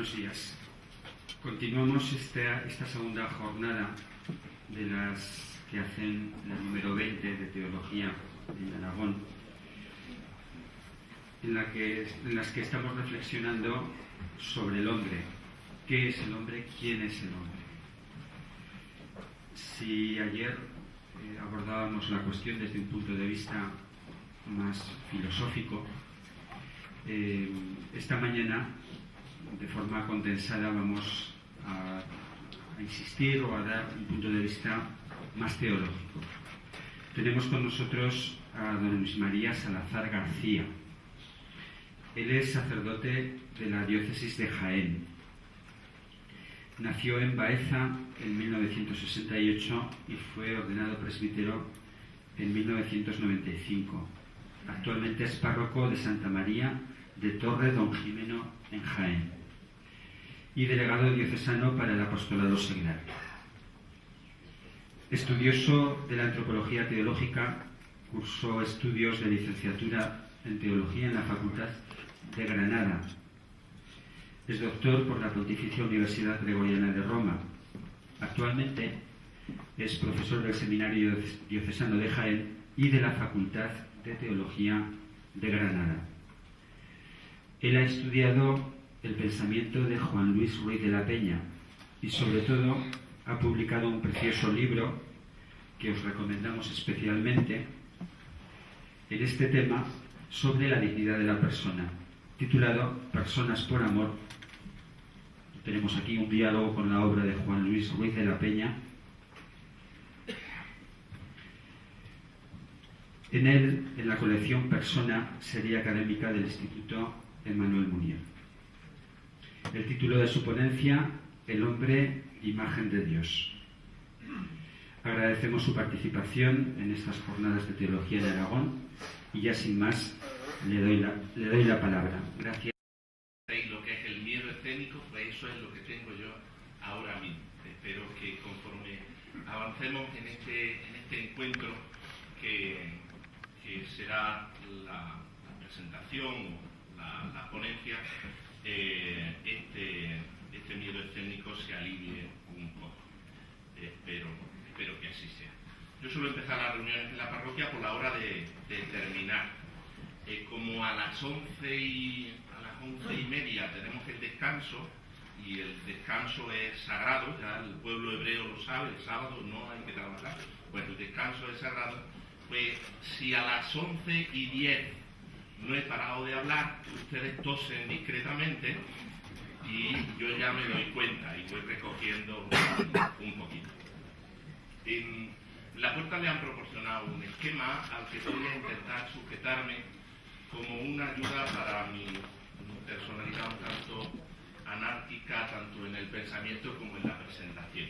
Buenos días. Continuamos esta segunda jornada de las que hacen el número 20 de Teología en Aragón, en las que estamos reflexionando sobre el hombre. ¿Qué es el hombre? ¿Quién es el hombre? Si ayer abordábamos la cuestión desde un punto de vista más filosófico, esta mañana, de forma condensada, vamos a insistir o a dar un punto de vista más teológico. Tenemos con nosotros a don Luis María Salazar García. Él es sacerdote de la diócesis de Jaén. Nació en Baeza en 1968 y fue ordenado presbítero en 1995. Actualmente es párroco de Santa María de Torre Don Jimeno en Jaén y delegado diocesano para el apostolado seglar. Estudioso de la antropología teológica, cursó estudios de licenciatura en teología en la Facultad de Granada. Es doctor por la Pontificia Universidad Gregoriana de Roma. Actualmente es profesor del Seminario Diocesano de Jaén y de la Facultad de Teología de Granada. Él ha estudiado el pensamiento de Juan Luis Ruiz de la Peña y sobre todo ha publicado un precioso libro que os recomendamos especialmente en este tema sobre la dignidad de la persona, titulado Personas por Amor. Tenemos aquí un diálogo con la obra de Juan Luis Ruiz de la Peña. En él, en la colección Persona, serie académica del Instituto Emmanuel Munier. El título de su ponencia, El hombre, imagen de Dios. Agradecemos su participación en estas jornadas de teología de Aragón y ya sin más le doy la palabra. Gracias. Lo que es el miedo escénico, pues eso es lo que tengo yo ahora mismo. Espero que conforme avancemos en este encuentro que será la presentación, la ponencia, este miedo escénico se alivie un poco. Espero que así sea. Yo suelo empezar las reuniones en la parroquia por la hora de terminar. Como a las 11:30 tenemos el descanso, y el descanso es sagrado, ya el pueblo hebreo lo sabe, el sábado no hay que trabajar, pues el descanso es sagrado. Pues si a las 11:10 no he parado de hablar, ustedes tosen discretamente y yo ya me doy cuenta y voy recogiendo un poquito. En la puerta le han proporcionado un esquema al que voy a intentar sujetarme como una ayuda para mi personalidad un tanto anárquica, tanto en el pensamiento como en la presentación.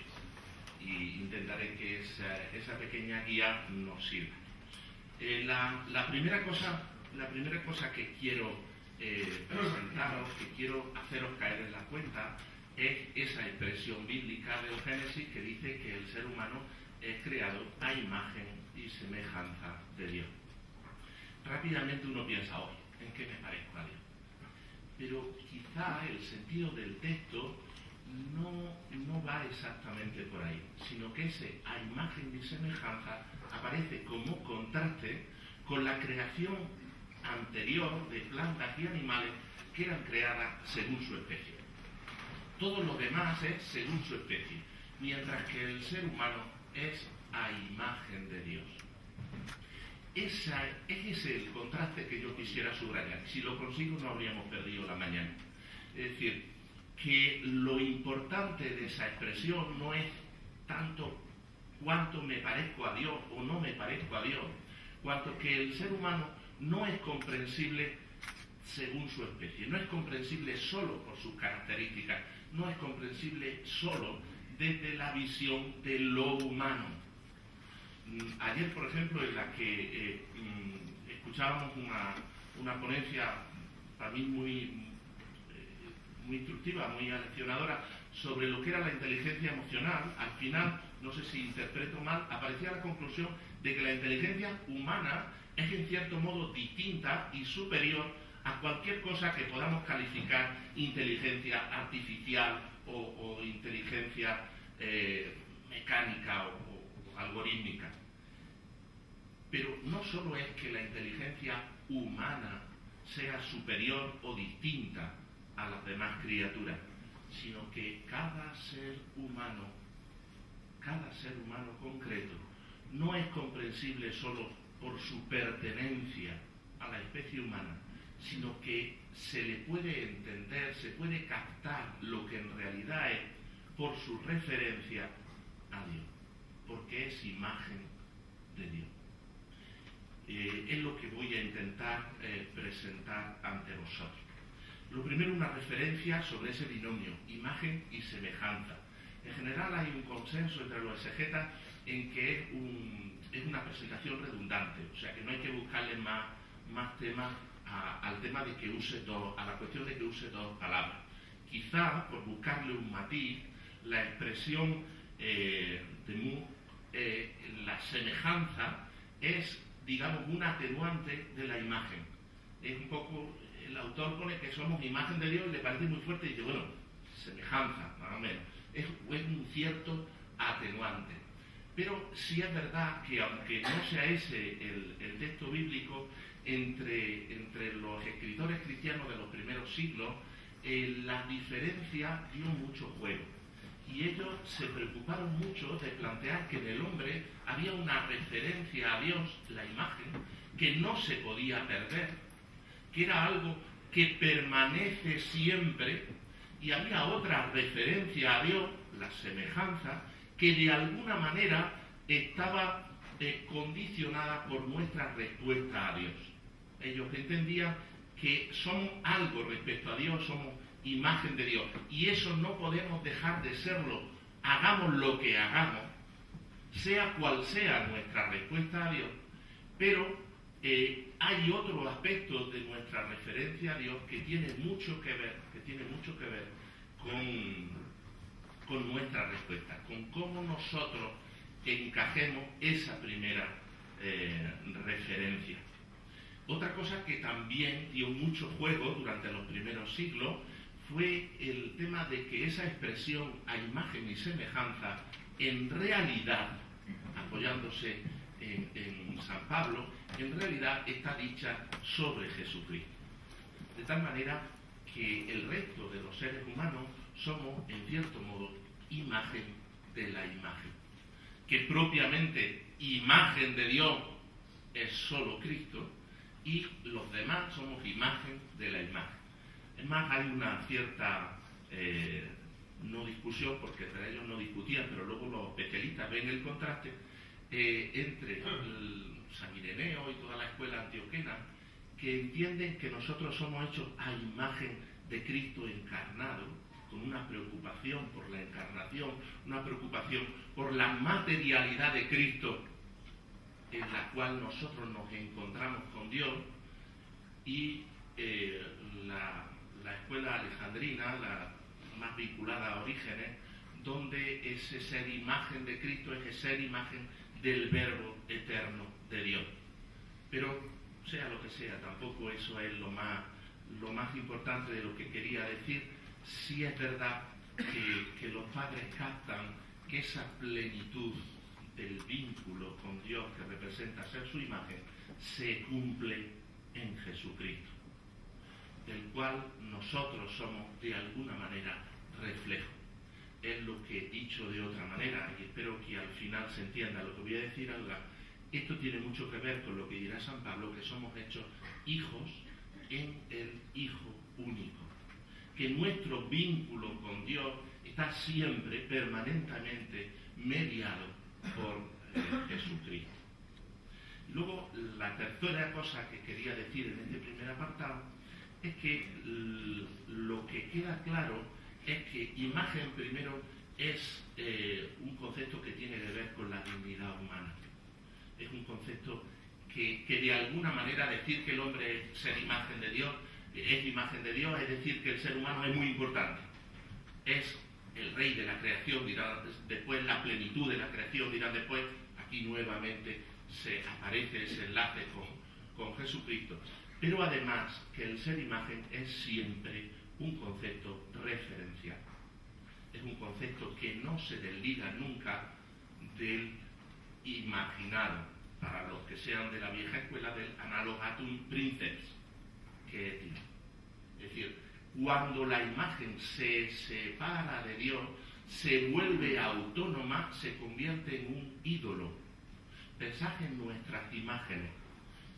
Y intentaré que esa pequeña guía nos sirva. La primera cosa que quiero presentaros, que quiero haceros caer en la cuenta, es esa expresión bíblica del Génesis que dice que el ser humano es creado a imagen y semejanza de Dios. Rápidamente uno piensa, hoy, ¿en qué me parezco a Dios? Pero quizá el sentido del texto no va exactamente por ahí, sino que ese a imagen y semejanza aparece como contraste con la creación anterior de plantas y animales que eran creadas según su especie. Todo lo demás es según su especie, mientras que el ser humano es a imagen de Dios. Ese es el contraste que yo quisiera subrayar. Si lo consigo no habríamos perdido la mañana. Es decir, que lo importante de esa expresión no es tanto cuánto me parezco a Dios o no me parezco a Dios, cuanto que el ser humano no es comprensible según su especie, no es comprensible solo por sus características, no es comprensible solo desde la visión de lo humano. Ayer, por ejemplo, en la que escuchábamos una ponencia para mí muy instructiva, muy aleccionadora, sobre lo que era la inteligencia emocional, al final, no sé si interpreto mal, aparecía la conclusión de que la inteligencia humana es en cierto modo distinta y superior a cualquier cosa que podamos calificar inteligencia artificial o inteligencia mecánica o algorítmica. Pero no solo es que la inteligencia humana sea superior o distinta a las demás criaturas, sino que cada ser humano concreto, no es comprensible solo por su pertenencia a la especie humana, sino que se le puede entender, se puede captar lo que en realidad es por su referencia a Dios, porque es imagen de Dios. Es lo que voy a intentar presentar ante vosotros. Lo primero, una referencia sobre ese binomio, imagen y semejanza. En general hay un consenso entre los exegetas en que es una presentación redundante, o sea que no hay que buscarle más temas al tema de que a la cuestión de que use dos palabras. Quizá, por buscarle un matiz, la expresión de Mu, la semejanza, es, digamos, un atenuante de la imagen. Es un poco, el autor pone que somos imagen de Dios y le parece muy fuerte y dice, bueno, semejanza, más o menos. Es un cierto atenuante. Pero sí es verdad que, aunque no sea ese el texto bíblico, entre los escritores cristianos de los primeros siglos, la diferencia dio mucho juego. Y ellos se preocuparon mucho de plantear que en el hombre había una referencia a Dios, la imagen, que no se podía perder, que era algo que permanece siempre, y había otra referencia a Dios, la semejanza, que de alguna manera estaba condicionada por nuestra respuesta a Dios. Ellos entendían que somos algo respecto a Dios, somos imagen de Dios, y eso no podemos dejar de serlo, hagamos lo que hagamos, sea cual sea nuestra respuesta a Dios, pero hay otro aspecto de nuestra referencia a Dios que tiene mucho que ver con nuestra respuesta, con cómo nosotros encajemos esa primera referencia. Otra cosa que también dio mucho juego durante los primeros siglos fue el tema de que esa expresión a imagen y semejanza, en realidad, apoyándose en San Pablo, en realidad está dicha sobre Jesucristo. De tal manera que el resto de los seres humanos somos, en cierto modo, imagen de la imagen. Que propiamente imagen de Dios es solo Cristo, y los demás somos imagen de la imagen. Es más, hay una cierta, no discusión, porque entre ellos no discutían, pero luego los especialistas ven el contraste entre el San Ireneo y toda la escuela antioquena, que entienden que nosotros somos hechos a imagen de Cristo encarnado, con una preocupación por la encarnación, una preocupación por la materialidad de Cristo, en la cual nosotros nos encontramos con Dios, y la escuela alejandrina, la más vinculada a Orígenes, donde ese ser imagen de Cristo es ese ser imagen del Verbo eterno de Dios. Pero, sea lo que sea, tampoco eso es lo más importante de lo que quería decir. Sí es verdad que los padres captan que esa plenitud del vínculo con Dios que representa ser su imagen se cumple en Jesucristo, del cual nosotros somos de alguna manera reflejo. Es lo que he dicho de otra manera, y espero que al final se entienda lo que voy a decir ahora. Esto tiene mucho que ver con lo que dirá San Pablo, que somos hechos hijos en el Hijo único, que nuestro vínculo con Dios está siempre, permanentemente mediado por Jesucristo. Luego, la tercera cosa que quería decir en este primer apartado es que lo que queda claro es que imagen, primero, es un concepto que tiene que ver con la dignidad humana. Es un concepto que de alguna manera decir que el hombre es ser imagen de Dios, es imagen de Dios, es decir que el ser humano es muy importante. Es el rey de la creación, dirán después, la plenitud de la creación, dirán después. Aquí nuevamente se aparece ese enlace con Jesucristo. pero además que el ser imagen es siempre un concepto referencial. Es un concepto que no se desliga nunca del imaginado, para los que sean de la vieja escuela del analogatum princeps, que es Dios. Es decir, cuando la imagen se separa de Dios, se vuelve autónoma, se convierte en un ídolo. Pensad en nuestras imágenes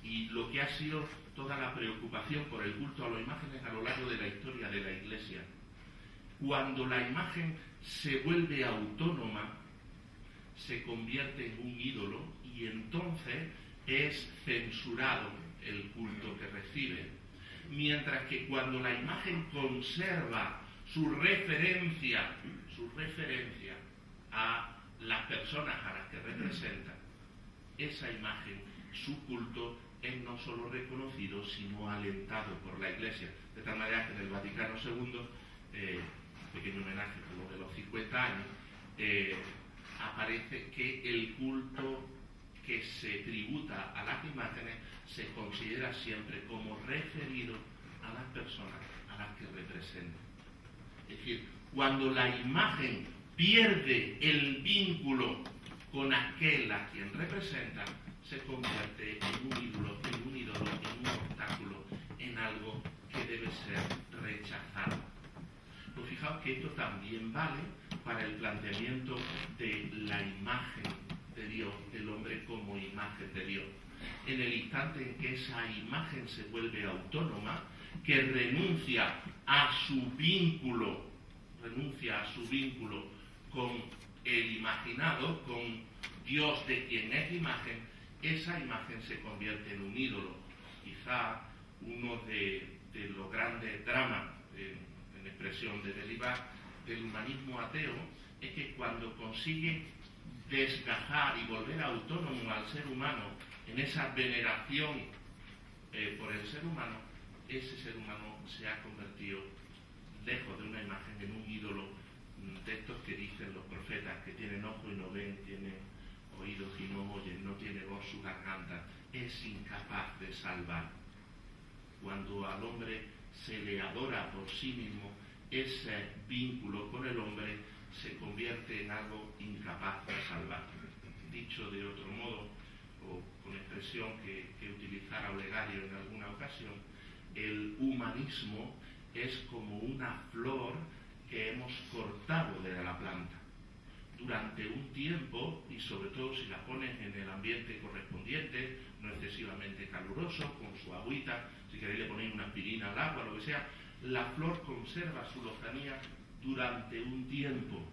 y lo que ha sido toda la preocupación por el culto a las imágenes a lo largo de la historia de la Iglesia. Cuando la imagen se vuelve autónoma, se convierte en un ídolo y entonces es censurado el culto que recibe. Mientras que cuando la imagen conserva su referencia a las personas a las que representa, esa imagen, su culto, es no solo reconocido, sino alentado por la Iglesia. De tal manera que en el Vaticano II, pequeño homenaje como de los 50 años, aparece que el culto que se tributa a las imágenes se considera siempre como referido a las personas a las que representa. Es decir, cuando la imagen pierde el vínculo con aquel a quien representa, se convierte en un ídolo, en un obstáculo, en algo que debe ser rechazado. Pues fijaos que esto también vale para el planteamiento de la imagen de Dios, del hombre como imagen de Dios. En el instante en que esa imagen se vuelve autónoma, que renuncia a su vínculo con el imaginado, con Dios de quien es imagen, esa imagen se convierte en un ídolo. Quizá uno de los grandes dramas, en expresión de Delibat, del humanismo ateo, es que cuando consigue desgajar y volver autónomo al ser humano en esa veneración por el ser humano, ese ser humano se ha convertido, lejos de una imagen, en un ídolo de estos que dicen los profetas, que tienen ojos y no ven, tienen oídos y no oyen, no tiene voz su garganta, es incapaz de salvar. Cuando al hombre se le adora por sí mismo, ese vínculo con el hombre se convierte en algo incapaz de salvar. Dicho de otro modo, o con expresión que utilizara Olegario en alguna ocasión, el humanismo es como una flor que hemos cortado de la planta. Durante un tiempo, y sobre todo si la pones en el ambiente correspondiente, no excesivamente caluroso, con su agüita, si queréis le ponéis una aspirina al agua, lo que sea, la flor conserva su lozanía durante un tiempo,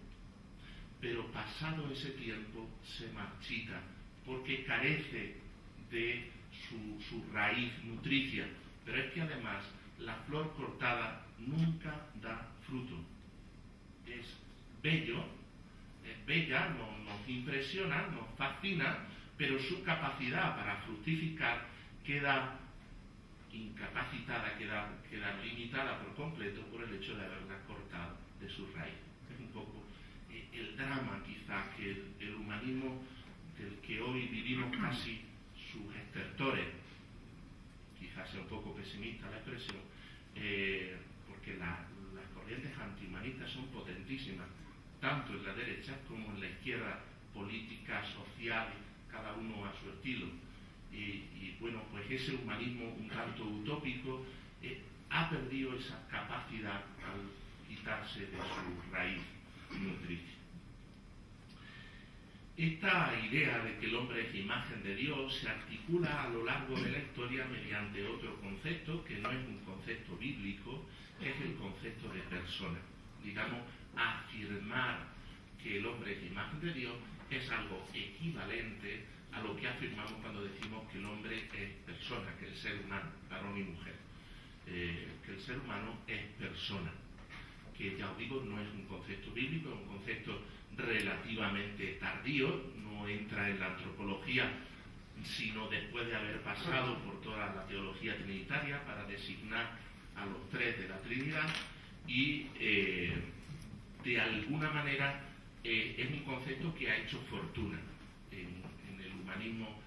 pero pasado ese tiempo se marchita, porque carece de su raíz nutricia. Pero es que además la flor cortada nunca da fruto. Es bello, es bella, nos impresiona, nos fascina, pero su capacidad para fructificar queda incapacitada, queda limitada por completo por el hecho de haberla cortado de su raíz. Es un poco el drama quizá que el humanismo del que hoy vivimos casi sus estertores, quizás sea un poco pesimista la expresión, porque las corrientes antihumanistas son potentísimas, tanto en la derecha como en la izquierda, política, social, cada uno a su estilo. Y bueno, pues ese humanismo un tanto utópico ha perdido esa capacidad al quitarse de su raíz nutricia. Esta idea de que el hombre es imagen de Dios se articula a lo largo de la historia mediante otro concepto, que no es un concepto bíblico, es el concepto de persona. Digamos, afirmar que el hombre es imagen de Dios es algo equivalente a lo que afirmamos cuando decimos que el hombre es persona, que el ser humano, varón y mujer, que el ser humano es persona, que ya os digo, no es un concepto bíblico, es un concepto relativamente tardío, no entra en la antropología sino después de haber pasado por toda la teología trinitaria para designar a los tres de la Trinidad y de alguna manera es un concepto que ha hecho fortuna en el humanismo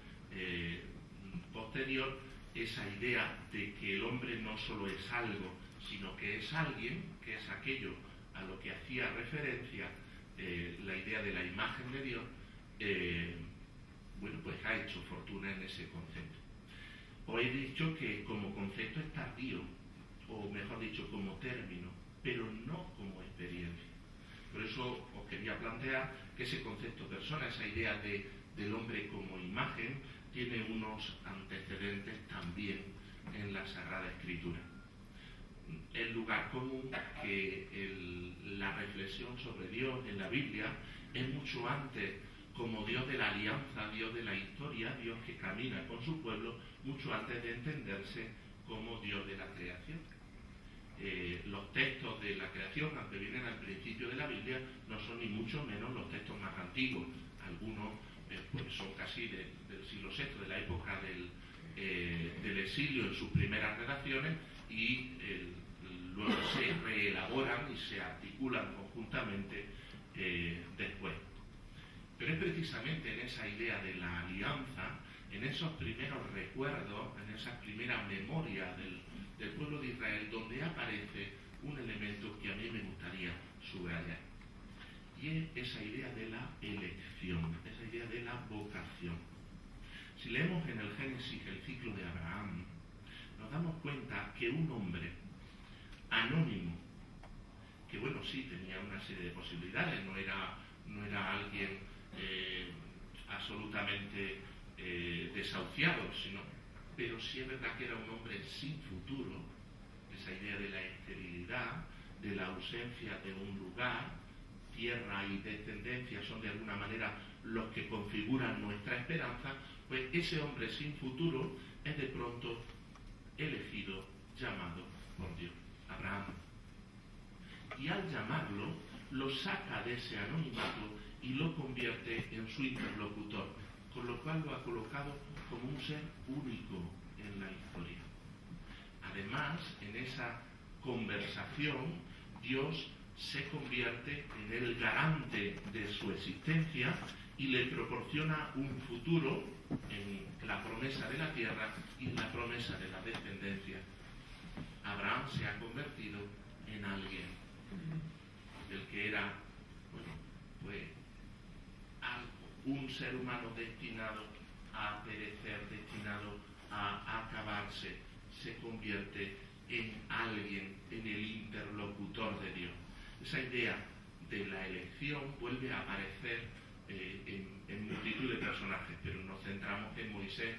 posterior, esa idea de que el hombre no solo es algo, sino que es alguien, que es aquello a lo que hacía referencia la idea de la imagen de Dios, bueno, pues ha hecho fortuna en ese concepto. Os he dicho que como concepto es tardío, o mejor dicho, como término, pero no como experiencia. Por eso os quería plantear que ese concepto persona, esa idea del hombre como imagen, tiene unos antecedentes también en la Sagrada Escritura. El lugar común que la reflexión sobre Dios en la Biblia es mucho antes como Dios de la alianza, Dios de la historia, Dios que camina con su pueblo, mucho antes de entenderse como Dios de la creación. Los textos de la creación, aunque vienen al principio de la Biblia, no son ni mucho menos los textos más antiguos. Algunos pues son casi del siglo VI, de la época del exilio en sus primeras redacciones, y luego se reelaboran y se articulan conjuntamente después. Pero es precisamente en esa idea de la alianza, en esos primeros recuerdos, en esa primera memoria del pueblo de Israel, donde aparece un elemento que a mí me gustaría subrayar. Y es esa idea de la elección, esa idea de la vocación. Si leemos en el Génesis el ciclo de Abraham, nos damos cuenta que un hombre anónimo, que bueno, sí tenía una serie de posibilidades, no era alguien absolutamente desahuciado, pero sí es verdad que era un hombre sin futuro, esa idea de la esterilidad, de la ausencia de un lugar. Tierra y descendencia son de alguna manera los que configuran nuestra esperanza. Pues ese hombre sin futuro es de pronto elegido, llamado por Dios, Abraham. Y al llamarlo, lo saca de ese anonimato y lo convierte en su interlocutor, con lo cual lo ha colocado como un ser único en la historia. Además, en esa conversación, Dios se convierte en el garante de su existencia y le proporciona un futuro en la promesa de la tierra y en la promesa de la descendencia. Abraham se ha convertido en alguien del que era, bueno, pues un ser humano destinado a perecer, destinado a acabarse, se convierte en alguien, en el interlocutor de Dios. Esa idea de la elección vuelve a aparecer en multitud de personajes, pero nos centramos en Moisés,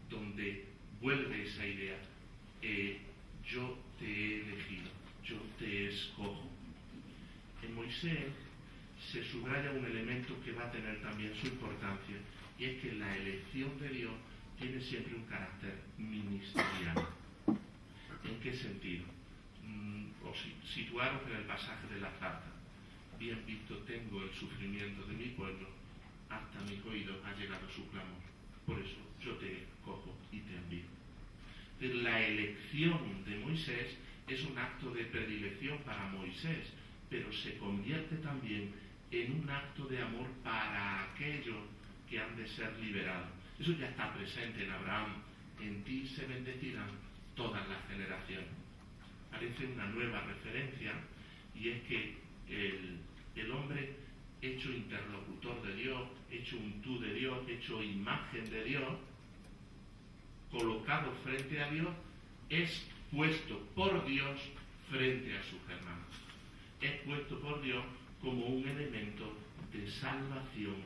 donde vuelve esa idea. Yo te he elegido, yo te escojo. En Moisés se subraya un elemento que va a tener también su importancia, y es que la elección de Dios tiene siempre un carácter ministerial. ¿En qué sentido? Situaros en el pasaje de la zarza. Bien visto tengo el sufrimiento de mi pueblo, hasta mis oídos ha llegado su clamor. Por eso yo te cojo y te envío. La elección de Moisés es un acto de predilección para Moisés, pero se convierte también en un acto de amor para aquellos que han de ser liberados. Eso ya está presente en Abraham. En ti se bendecirán todas las generaciones. Parece una nueva referencia, y es que el hombre hecho interlocutor de Dios, hecho un tú de Dios, hecho imagen de Dios, colocado frente a Dios, es puesto por Dios frente a sus hermanos. Es puesto por Dios como un elemento de salvación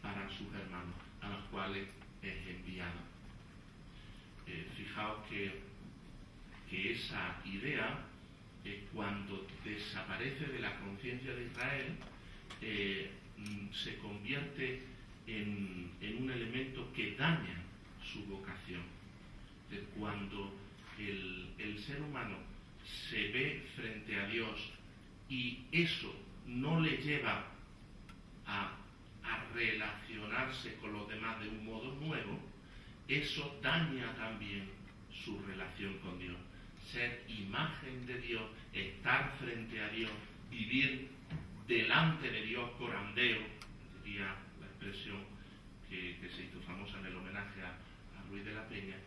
para sus hermanos, a los cuales es enviado. Fijaos que esa idea, cuando desaparece de la conciencia de Israel, se convierte en un elemento que daña su vocación. Cuando el ser humano se ve frente a Dios y eso no le lleva a relacionarse con los demás de un modo nuevo, eso daña también su relación con Dios. Ser imagen de Dios, estar frente a Dios, vivir delante de Dios corandeo, diría la expresión que se hizo famosa en el homenaje a Ruiz de la Peña,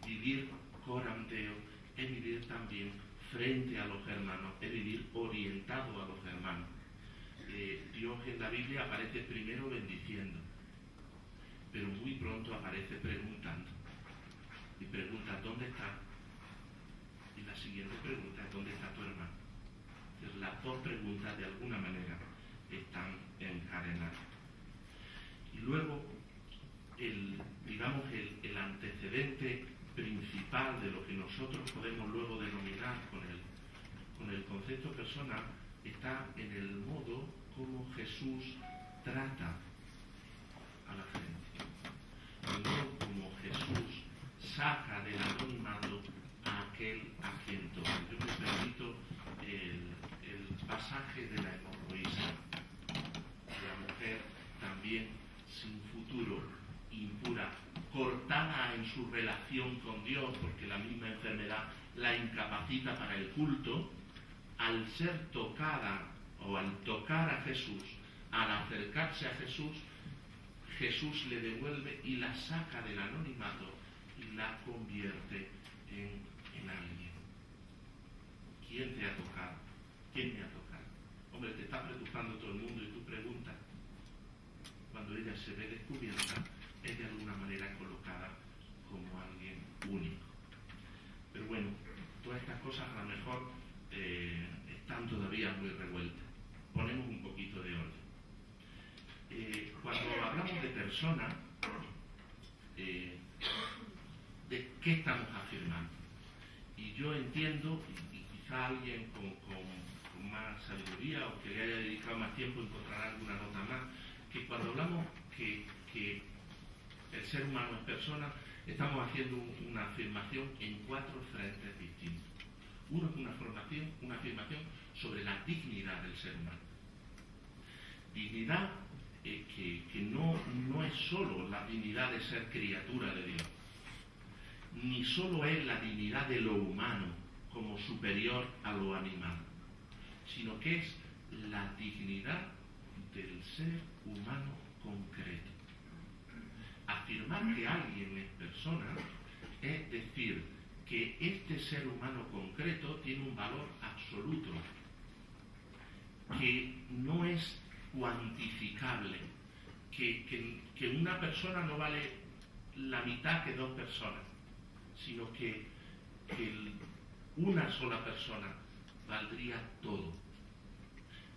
Vivir coram Deo es vivir también frente a los hermanos, es vivir orientado a los hermanos. Dios en la Biblia aparece primero bendiciendo, pero muy pronto aparece preguntando. Y pregunta, ¿dónde está? Y la siguiente pregunta es, ¿dónde está tu hermano? Entonces, las dos preguntas de alguna manera están encadenadas. Y luego, el antecedente principal de lo que nosotros podemos luego denominar con el concepto personal está en el modo como Jesús trata a la gente, el modo como Jesús saca del anonimato a aquel a quien toca. Yo me permito el pasaje de la hemorroísa, la mujer también sin futuro, impura, cortada en su relación con Dios, porque la misma enfermedad la incapacita para el culto. Al ser tocada o al tocar a Jesús, al acercarse a Jesús, Jesús le devuelve y la saca del anonimato y la convierte en alguien. ¿Quién te ha tocado? ¿Quién me ha tocado? Hombre, te está preocupando todo el mundo y tú preguntas. Cuando ella se ve descubierta, es de alguna manera colocada como alguien único. Pero bueno, todas estas cosas a lo mejor están todavía muy revueltas. Ponemos un poquito de orden. Cuando hablamos de persona, ¿de qué estamos afirmando? Y yo entiendo, y quizá alguien con más sabiduría o que le haya dedicado más tiempo encontrará alguna nota más, que cuando hablamos que el ser humano es persona, estamos haciendo una afirmación en 4 frentes distintos. Uno es una afirmación sobre la dignidad del ser humano. Dignidad que no es solo la dignidad de ser criatura de Dios, ni solo es la dignidad de lo humano como superior a lo animal, sino que es la dignidad del ser humano concreto. Afirmar que alguien es persona es decir que este ser humano concreto tiene un valor absoluto, que no es cuantificable, que una persona no vale la mitad que 2 personas, sino que una sola persona valdría todo.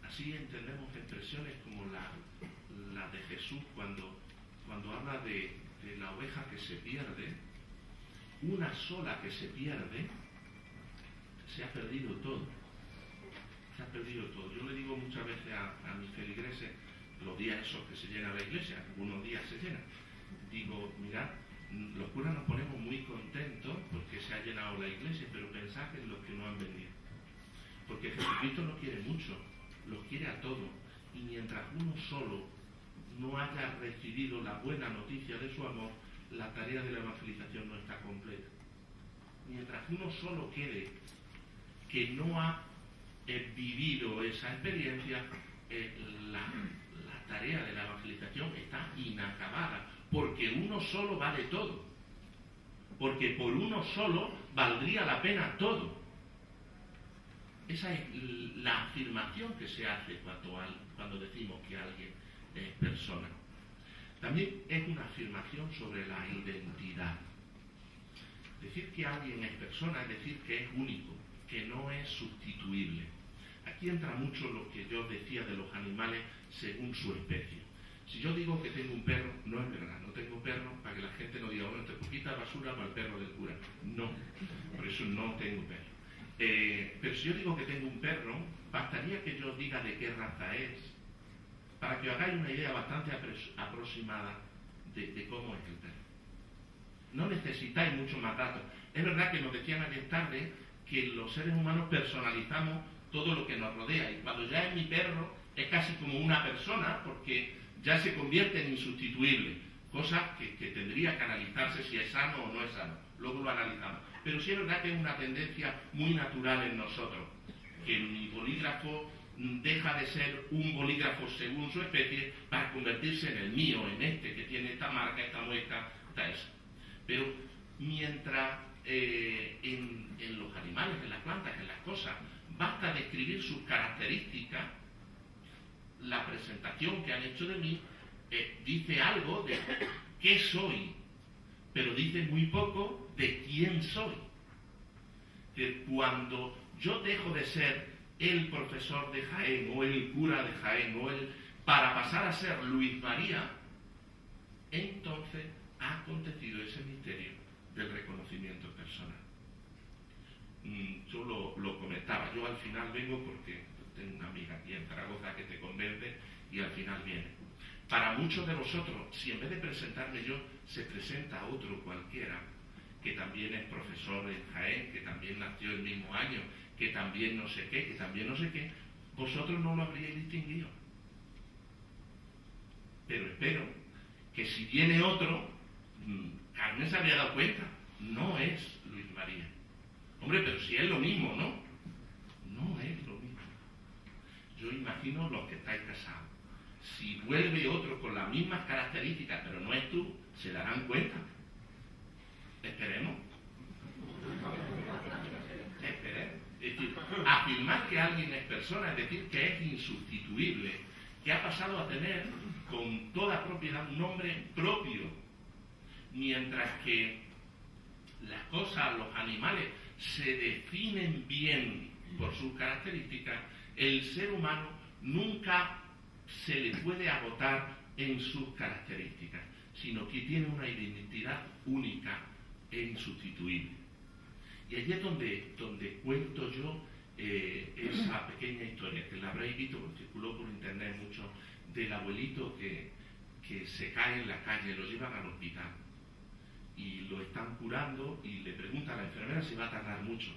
Así entendemos expresiones como la de Jesús cuando habla de la oveja que se pierde. Una sola que se pierde, se ha perdido todo. Se ha perdido todo. Yo le digo muchas veces a mis feligreses, los días esos que se llena la iglesia, algunos días se llena, digo, mirad, los curas nos ponemos muy contentos porque se ha llenado la iglesia, pero pensad en los que no han venido. Porque Jesucristo nos quiere mucho, los quiere a todos, y mientras uno solo no haya recibido la buena noticia de su amor, la tarea de la evangelización no está completa. Mientras uno solo quede que no ha vivido esa experiencia, la tarea de la evangelización está inacabada, porque uno solo vale todo, porque por uno solo valdría la pena todo. Esa es la afirmación que se hace cuando decimos que alguien es persona. También es una afirmación sobre la identidad. Decir que alguien es persona es decir que es único, que no es sustituible. Aquí entra mucho lo que yo decía de los animales según su especie. Si yo digo que tengo un perro, no es verdad, no tengo perro, para que la gente no diga, bueno, te poquita basura para el perro del cura. No, por eso no tengo perro. Pero si yo digo que tengo un perro, bastaría que yo diga de qué raza es, para que os hagáis una idea bastante aproximada de cómo es el perro. No necesitáis mucho más datos. Es verdad que nos decían ayer tarde que los seres humanos personalizamos todo lo que nos rodea, y cuando ya es mi perro es casi como una persona, porque ya se convierte en insustituible, cosa que tendría que analizarse si es sano o no es sano. Luego lo analizamos. Pero sí es verdad que es una tendencia muy natural en nosotros, que mi bolígrafo deja de ser un bolígrafo según su especie para convertirse en el mío, en este que tiene esta marca, esta muesca, esta esa. Pero mientras en los animales, en las plantas, en las cosas, basta describir sus características, la presentación que han hecho de mí dice algo de qué soy, pero dice muy poco de quién soy. Que cuando yo dejo de ser el profesor de Jaén o el cura de Jaén para pasar a ser Luis María, entonces ha acontecido ese misterio del reconocimiento personal. Yo lo comentaba, yo al final vengo porque tengo una amiga aquí en Zaragoza que te convence y al final viene. Para muchos de vosotros, si en vez de presentarme yo, se presenta otro cualquiera, que también es profesor en Jaén, que también nació el mismo año, que también no sé qué, que también no sé qué, vosotros no lo habríais distinguido. Pero espero que si viene otro, Carmen se habría dado cuenta, no es Luis María. Hombre, pero si es lo mismo, ¿no? No es lo mismo. Yo imagino los que estáis casados. Si vuelve otro con las mismas características, pero no es tú, se darán cuenta. Esperemos. Esperemos. Es decir, afirmar que alguien es persona, es decir, que es insustituible, que ha pasado a tener con toda propiedad un nombre propio, mientras que las cosas, los animales, se definen bien por sus características, el ser humano nunca se le puede agotar en sus características, sino que tiene una identidad única e insustituible. Y allí es donde cuento yo esa pequeña historia, que la habréis visto, porque circuló por internet mucho, del abuelito que se cae en la calle, lo llevan al hospital y lo están curando y le pregunta a la enfermera si va a tardar mucho.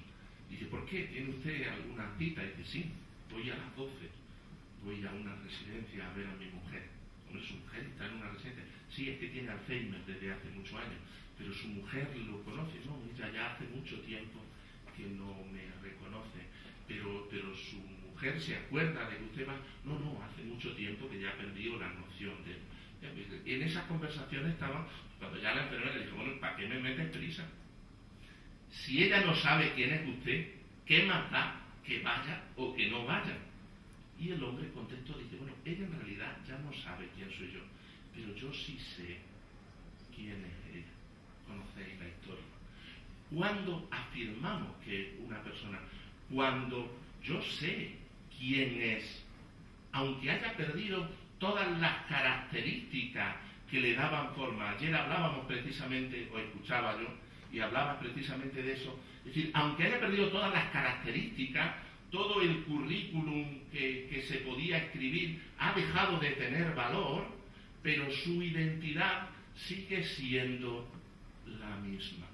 Dice, ¿por qué? ¿Tiene usted alguna cita? Y dice, sí, voy a las 12, voy a una residencia a ver a mi mujer. Hombre, su mujer está en una residencia. Sí, es que tiene Alzheimer desde hace muchos años, pero su mujer lo conoce. No, ella ya hace mucho tiempo que no me reconoce, pero su mujer se acuerda de que usted va. No, hace mucho tiempo que ya perdió la noción de. En esas conversaciones estaban, cuando ya la enfermera le dijo, bueno, ¿para qué me metes prisa? Si ella no sabe quién es usted, ¿qué más da que vaya o que no vaya? Y el hombre contestó, dice, bueno, ella en realidad ya no sabe quién soy yo, pero yo sí sé quién es ella. Conocéis la historia. Cuando afirmamos que una persona, cuando yo sé quién es, aunque haya perdido todas las características que le daban forma. Ayer hablábamos precisamente, o escuchaba yo, y hablaba precisamente de eso. Es decir, aunque haya perdido todas las características, todo el currículum que se podía escribir ha dejado de tener valor, pero su identidad sigue siendo la misma.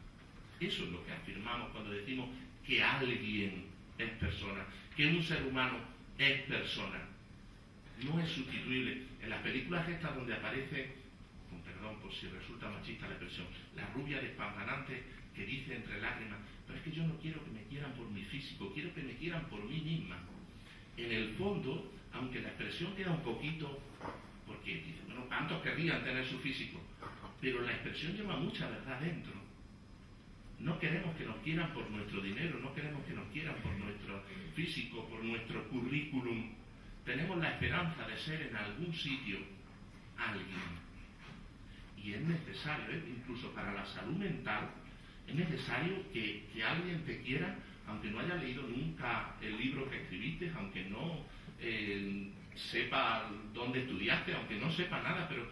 Eso es lo que afirmamos cuando decimos que alguien es persona, que un ser humano es persona. No es sustituible. En las películas estas donde aparece, con perdón por si resulta machista la expresión, la rubia despampanante que dice entre lágrimas, pero es que yo no quiero que me quieran por mi físico, quiero que me quieran por mí misma. En el fondo, aunque la expresión queda un poquito, porque dice, bueno, ¿cuántos querrían tener su físico? Pero la expresión lleva mucha verdad dentro. No queremos que nos quieran por nuestro dinero, no queremos que nos quieran por nuestro físico, por nuestro currículum. Tenemos la esperanza de ser en algún sitio alguien. Y es necesario, incluso para la salud mental, es necesario que alguien te quiera, aunque no haya leído nunca el libro que escribiste, aunque no sepa dónde estudiaste, aunque no sepa nada, pero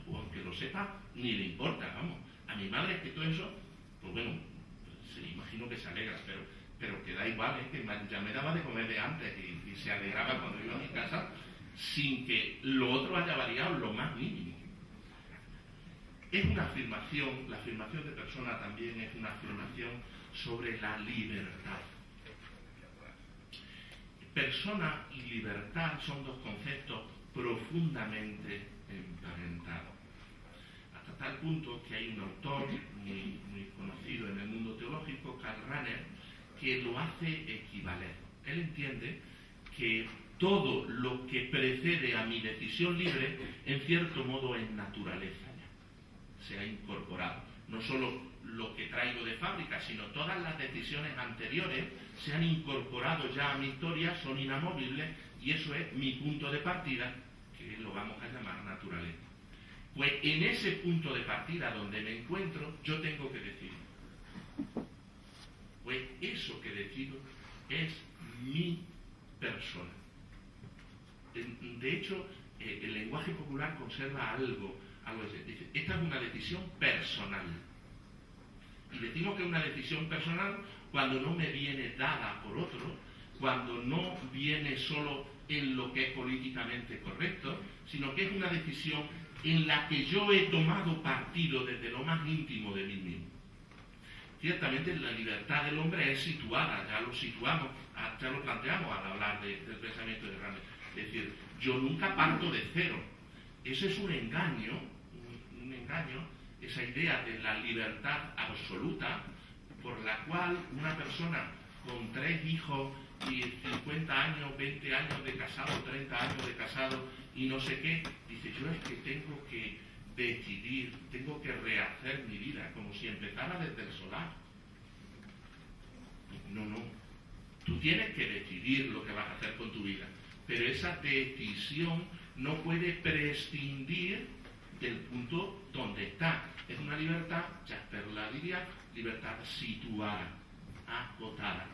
o aunque lo sepa, ni le importa, vamos. A mi madre es que todo eso, pues bueno, pues, imagino que se alegra, pero que da igual, que ya me daba de comer de antes y se alegraba cuando iba a mi casa sin que lo otro haya variado lo más mínimo. Es una afirmación, la afirmación de persona también es una afirmación sobre la libertad. Persona y libertad son dos conceptos profundamente emparentados. Hasta tal punto que hay un autor muy conocido en el mundo teológico, Karl Rahner, que lo hace equivaler. Él entiende que todo lo que precede a mi decisión libre, en cierto modo, es naturaleza ya. Se ha incorporado. no solo lo que traigo de fábrica, sino todas las decisiones anteriores se han incorporado ya a mi historia, son inamovibles, y eso es mi punto de partida, que lo vamos a llamar naturaleza. Pues en ese punto de partida donde me encuentro, yo tengo que decidir. Pues eso que decido es mi persona. De hecho, el lenguaje popular conserva algo así. Dice, esta es una decisión personal. Y decimos que es una decisión personal cuando no me viene dada por otro, cuando no viene solo en lo que es políticamente correcto, sino que es una decisión en la que yo he tomado partido desde lo más íntimo de mí mismo. Ciertamente la libertad del hombre es situada, ya lo situamos, ya lo planteamos al hablar del pensamiento de Ramsey. Es decir, yo nunca parto de cero. Ese es un engaño, esa idea de la libertad absoluta, por la cual una persona con 3 hijos y 50 años, 20 años de casado, 30 años de casado y no sé qué, dice, yo es que tengo que decidir, tengo que rehacer mi vida, como si empezara desde el solar. No, tú tienes que decidir lo que vas a hacer con tu vida, pero esa decisión no puede prescindir del punto donde está. Es una libertad, Jasper la diría, libertad situada, acotada.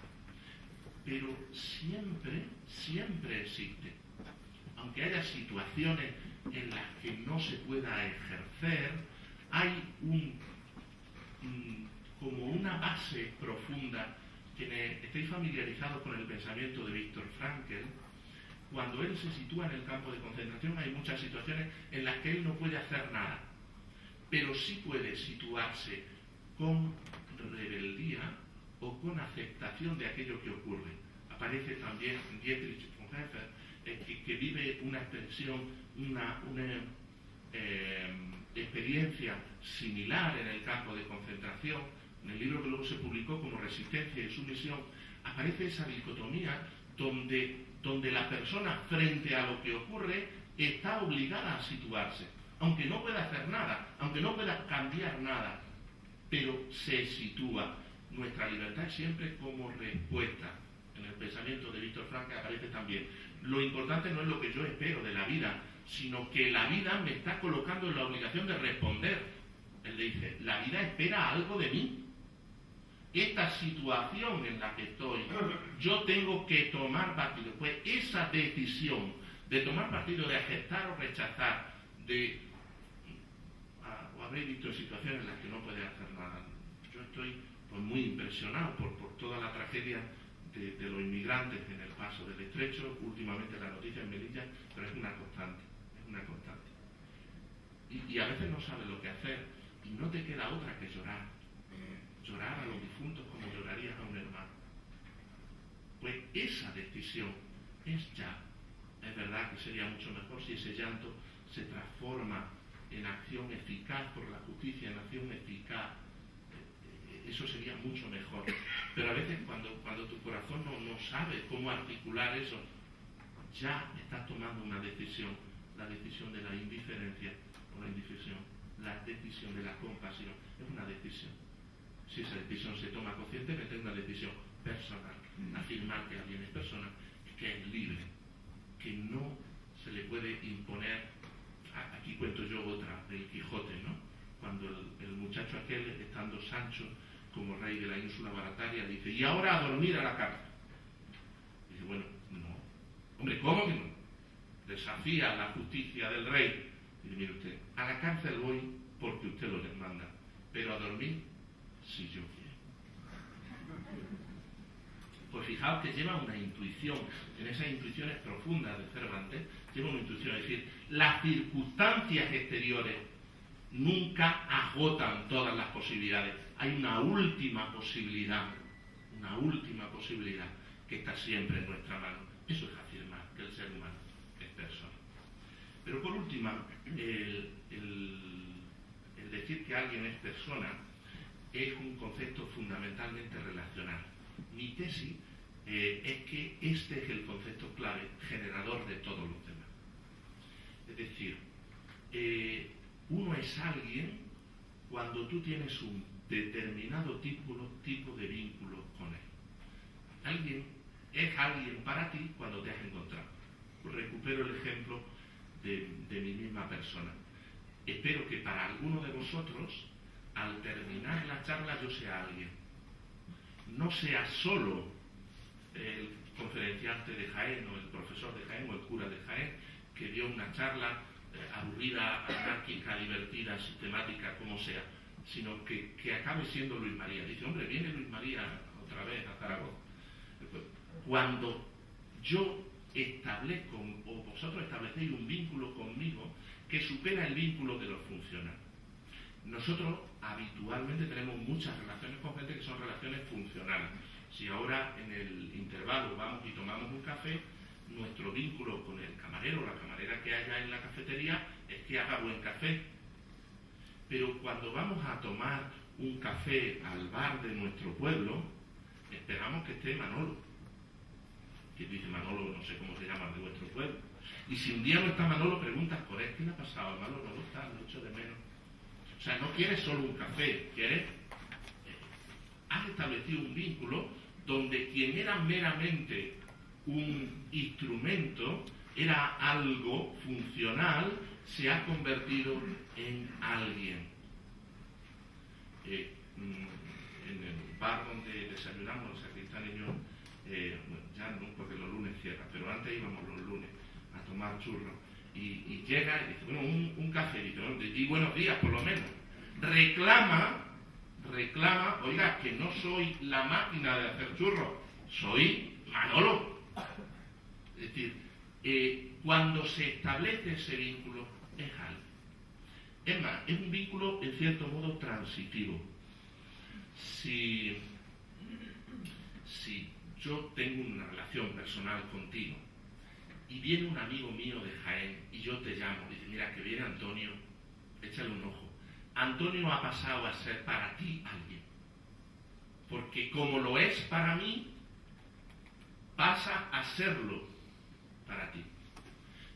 Pero siempre existe. Aunque haya situaciones en las que no se pueda ejercer, hay como una base profunda. Quienes estéis familiarizados con el pensamiento de Viktor Frankl, cuando él se sitúa en el campo de concentración, hay muchas situaciones en las que él no puede hacer nada, pero sí puede situarse con rebeldía o con aceptación de aquello que ocurre. Aparece también Dietrich Bonhoeffer, que vive una expresión, una experiencia similar en el campo de concentración. En el libro que luego se publicó como Resistencia y Sumisión, aparece esa dicotomía donde la persona, frente a lo que ocurre, está obligada a situarse, aunque no pueda hacer nada, aunque no pueda cambiar nada, pero se sitúa. Nuestra libertad es siempre como respuesta. En el pensamiento de Viktor Frankl aparece también. Lo importante no es lo que yo espero de la vida, sino que la vida me está colocando en la obligación de responder. Él le dice, la vida espera algo de mí. Esta situación en la que estoy, yo tengo que tomar partido. Pues esa decisión de tomar partido, de aceptar o rechazar, o habréis visto situaciones en las que no puede hacer nada. Yo estoy pues muy impresionado por toda la tragedia de los inmigrantes en el paso del estrecho, últimamente la noticia en Melilla, pero es una constante. Y a veces no sabes lo que hacer y no te queda otra que llorar a los difuntos como llorarías a un hermano. Pues esa decisión es ya. Es verdad que sería mucho mejor si ese llanto se transforma en acción eficaz por la justicia, en acción eficaz. Eso sería mucho mejor. Pero a veces cuando tu corazón no sabe cómo articular eso, ya estás tomando una decisión, la decisión de la indiferencia o la indecisión, la decisión de la compasión, es una decisión. Si esa decisión se toma conscientemente, es una decisión personal. Afirmar que alguien es persona, que es libre, que no se le puede imponer. Aquí cuento yo otra, del Quijote, ¿no? Cuando el muchacho aquel, estando Sancho como rey de la ínsula Barataria, dice, y ahora a dormir a la cárcel. Dice, bueno, no. Hombre, ¿cómo que no? Desafía la justicia del rey. Dice, mire usted, a la cárcel voy porque usted lo manda, pero a dormir si yo quiero. Pues fijaos que lleva una intuición, en esas intuiciones profundas de Cervantes, lleva una intuición, es decir, las circunstancias exteriores nunca agotan todas las posibilidades. Hay una última posibilidad que está siempre en nuestra mano. Eso es afirmar que el ser humano es persona. Pero por último, el decir que alguien es persona es un concepto fundamentalmente relacional. Mi tesis es que este es el concepto clave, generador de todos los demás. Es decir, uno es alguien cuando tú tienes un determinado tipo de vínculo con él. Alguien es alguien para ti cuando te has encontrado. Recupero el ejemplo de mi misma persona. Espero que para alguno de vosotros, al terminar la charla, yo sea alguien. No sea solo el conferenciante de Jaén, o el profesor de Jaén, o el cura de Jaén, que dio una charla aburrida, anárquica, divertida, sistemática, como sea, sino que acabe siendo Luis María. Dice, hombre, viene Luis María otra vez a Zaragoza. Cuando yo establezco, o vosotros establecéis un vínculo conmigo que supera el vínculo de los funcionarios. Nosotros habitualmente tenemos muchas relaciones con gente que son relaciones funcionales. Si ahora en el intervalo vamos y tomamos un café, nuestro vínculo con el camarero o la camarera que haya en la cafetería es que haga buen café. Pero cuando vamos a tomar un café al bar de nuestro pueblo, esperamos que esté Manolo. Que dice Manolo, no sé cómo se llama de vuestro pueblo. Y si un día no está Manolo, preguntas por él, ¿qué le ha pasado? Manolo no está, lo echo de menos. O sea, no quieres solo un café, quieres... Has establecido un vínculo donde quien era meramente un instrumento, era algo funcional, se ha convertido en alguien. En el bar donde desayunamos, el sacristán y yo, bueno, ya no, porque los lunes cierra, pero antes íbamos los lunes a tomar churros, y llega y dice, bueno, un café, dice, bueno, y buenos días por lo menos. Reclama, oiga, que no soy la máquina de hacer churros, soy Manolo. Es decir, cuando se establece ese vínculo, es algo. Es más, es un vínculo en cierto modo transitivo. Si yo tengo una relación personal contigo y viene un amigo mío de Jaén y yo te llamo y dice, mira, que viene Antonio, échale un ojo. Antonio ha pasado a ser para ti alguien. Porque como lo es para mí, pasa a serlo para ti.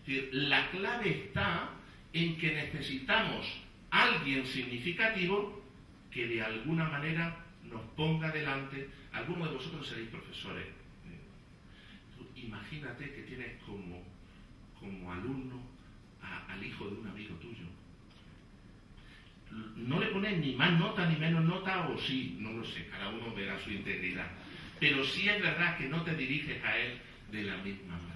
Es decir, la clave está en que necesitamos alguien significativo que de alguna manera nos ponga delante. Algunos de vosotros seréis profesores. Imagínate que tienes como alumno al hijo de un amigo tuyo. No le pones ni más nota ni menos nota, o sí, no lo sé, cada uno verá su integridad. Pero sí es verdad que no te diriges a él de la misma manera.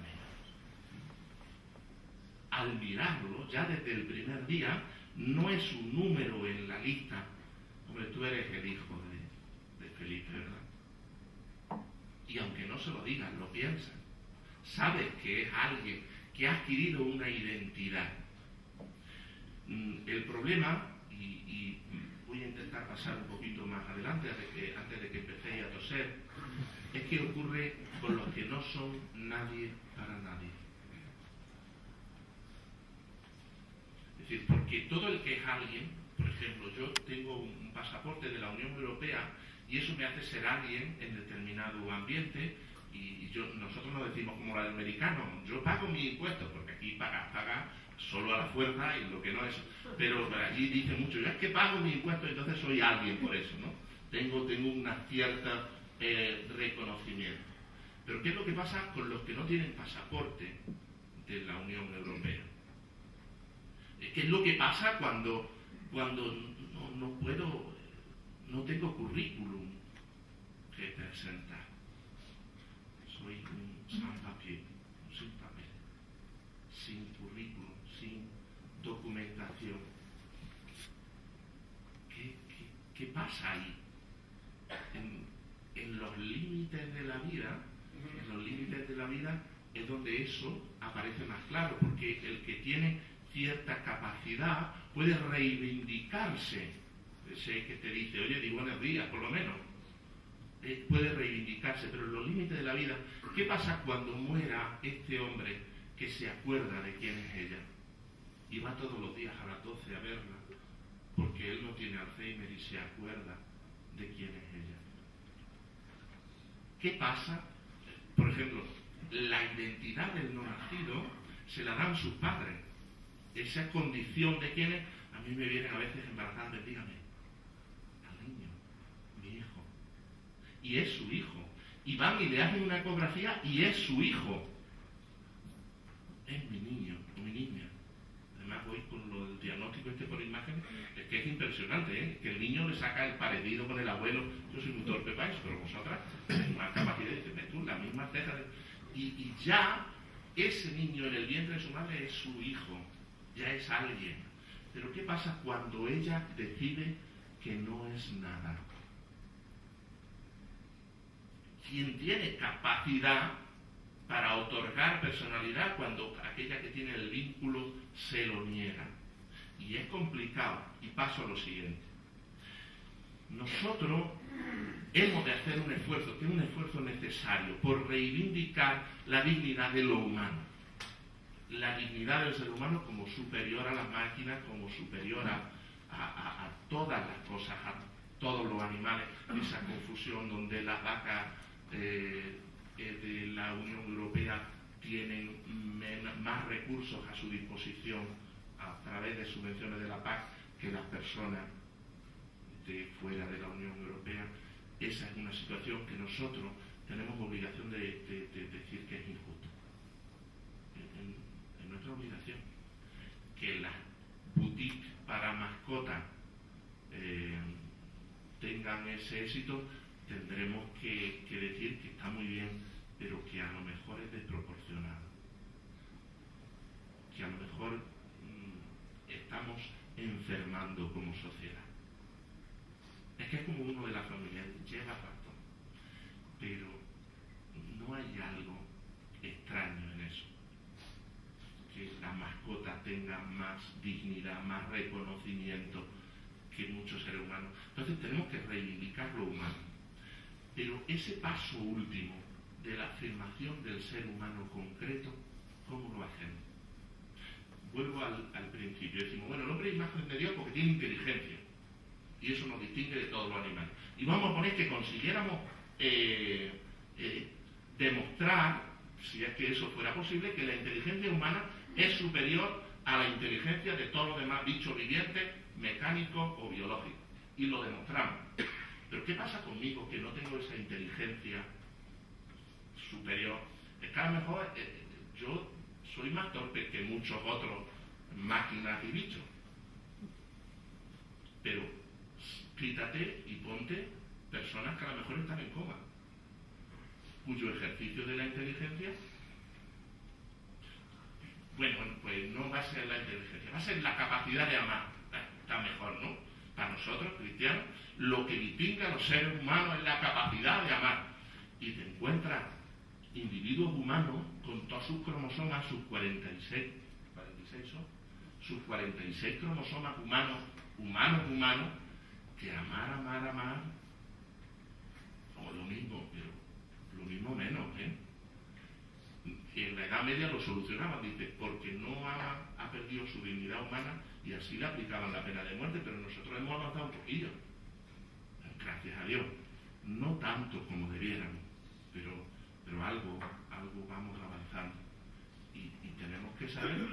Al mirarlo, ya desde el primer día, no es un número en la lista. Hombre, tú eres el hijo de Felipe, ¿verdad? Y aunque no se lo digas, lo piensas. Sabes que es alguien que ha adquirido una identidad. El problema, y voy a intentar pasar un poquito más adelante, antes de que empecéis a toser, es que ocurre con los que no son nadie para nadie. Es decir, porque todo el que es alguien, por ejemplo, yo tengo un pasaporte de la Unión Europea y eso me hace ser alguien en determinado ambiente, y nosotros no decimos como el americano, yo pago mis impuestos, porque aquí paga solo a la fuerza y lo que no es, pero allí dicen mucho, yo es que pago mis impuestos, entonces soy alguien por eso, ¿no? Tengo una cierta reconocimiento. Pero ¿qué es lo que pasa con los que no tienen pasaporte de la Unión Europea? ¿Qué es lo que pasa cuando no tengo currículum que presentar? Soy un sans papier, sin papel, sin currículum, sin documentación. ¿Qué pasa ahí? En los límites de la vida, es donde eso aparece más claro, porque el que tiene cierta capacidad puede reivindicarse. Ese que te dice, oye, di buenos días, por lo menos. Puede reivindicarse, pero en los límites de la vida, ¿qué pasa cuando muera este hombre que se acuerda de quién es ella? Y va todos los días a las 12 a verla, porque él no tiene Alzheimer y se acuerda de quién es ella. ¿Qué pasa? Por ejemplo, la identidad del no nacido se la dan sus padres. Esa condición de quién es, a mí me vienen a veces embarazadas, dígame, mi hijo. Y es su hijo. Y van y le hacen una ecografía y es su hijo. Es mi niño o mi niña. Además voy con el diagnóstico por imagen, es que es impresionante, ¿eh? Que el niño le saca el parecido con el abuelo. Yo soy muy torpe para eso, pero vosotras tenéis una capacidad de decirme tú, la misma ceja. Y ya ese niño en el vientre de su madre es su hijo, ya es alguien. Pero ¿qué pasa cuando ella decide que no es nada? Quien tiene capacidad para otorgar personalidad cuando aquella que tiene el vínculo se lo niega. Y es complicado. Y paso a lo siguiente. Nosotros hemos de hacer un esfuerzo, que es un esfuerzo necesario, por reivindicar la dignidad de lo humano. La dignidad del ser humano como superior a las máquinas, como superior a todas las cosas, a todos los animales. Esa confusión donde las vacas de la Unión Europea tienen más recursos a su disposición a través de subvenciones de la PAC que las personas de fuera de la Unión Europea. Esa es una situación que nosotros tenemos obligación de decir que es injusto. Es nuestra obligación. Que las boutiques para mascotas tengan ese éxito, tendremos que decir que está muy bien, pero que a lo mejor es desproporcionado. Que a lo mejor estamos enfermando como sociedad. Es que es como uno de la familia, lleva razón, pero no hay algo extraño en eso. Que la mascota tenga más dignidad, más reconocimiento que muchos seres humanos. Entonces tenemos que reivindicar lo humano. Pero ese paso último de la afirmación del ser humano concreto, ¿cómo lo hacemos? Vuelvo al principio. Decimos, bueno, el hombre es imagen de Dios porque tiene inteligencia. Y eso nos distingue de todos los animales. Y vamos a poner que consiguiéramos demostrar, si es que eso fuera posible, que la inteligencia humana es superior a la inteligencia de todos los demás bichos vivientes, mecánicos o biológicos. Y lo demostramos. Pero ¿qué pasa conmigo que no tengo esa inteligencia superior? Es que a lo mejor yo soy más torpe que muchos otros máquinas y bichos. Pero quítate y ponte personas que a lo mejor están en coma, cuyo ejercicio de la inteligencia, bueno, pues no va a ser la inteligencia, va a ser la capacidad de amar. Está mejor, ¿no? Para nosotros, cristianos, lo que distingue a los seres humanos es la capacidad de amar. Y te encuentras individuos humanos con todos sus cromosomas, sus 46 son, sus 46 cromosomas humanos, que amar, como lo mismo, pero lo mismo menos, ¿eh? Y en la Edad Media lo solucionaban, dice, porque no ha perdido su dignidad humana y así le aplicaban la pena de muerte, pero nosotros hemos avanzado un poquillo, gracias a Dios, no tanto como debiéramos, pero algo vamos avanzando y tenemos que saber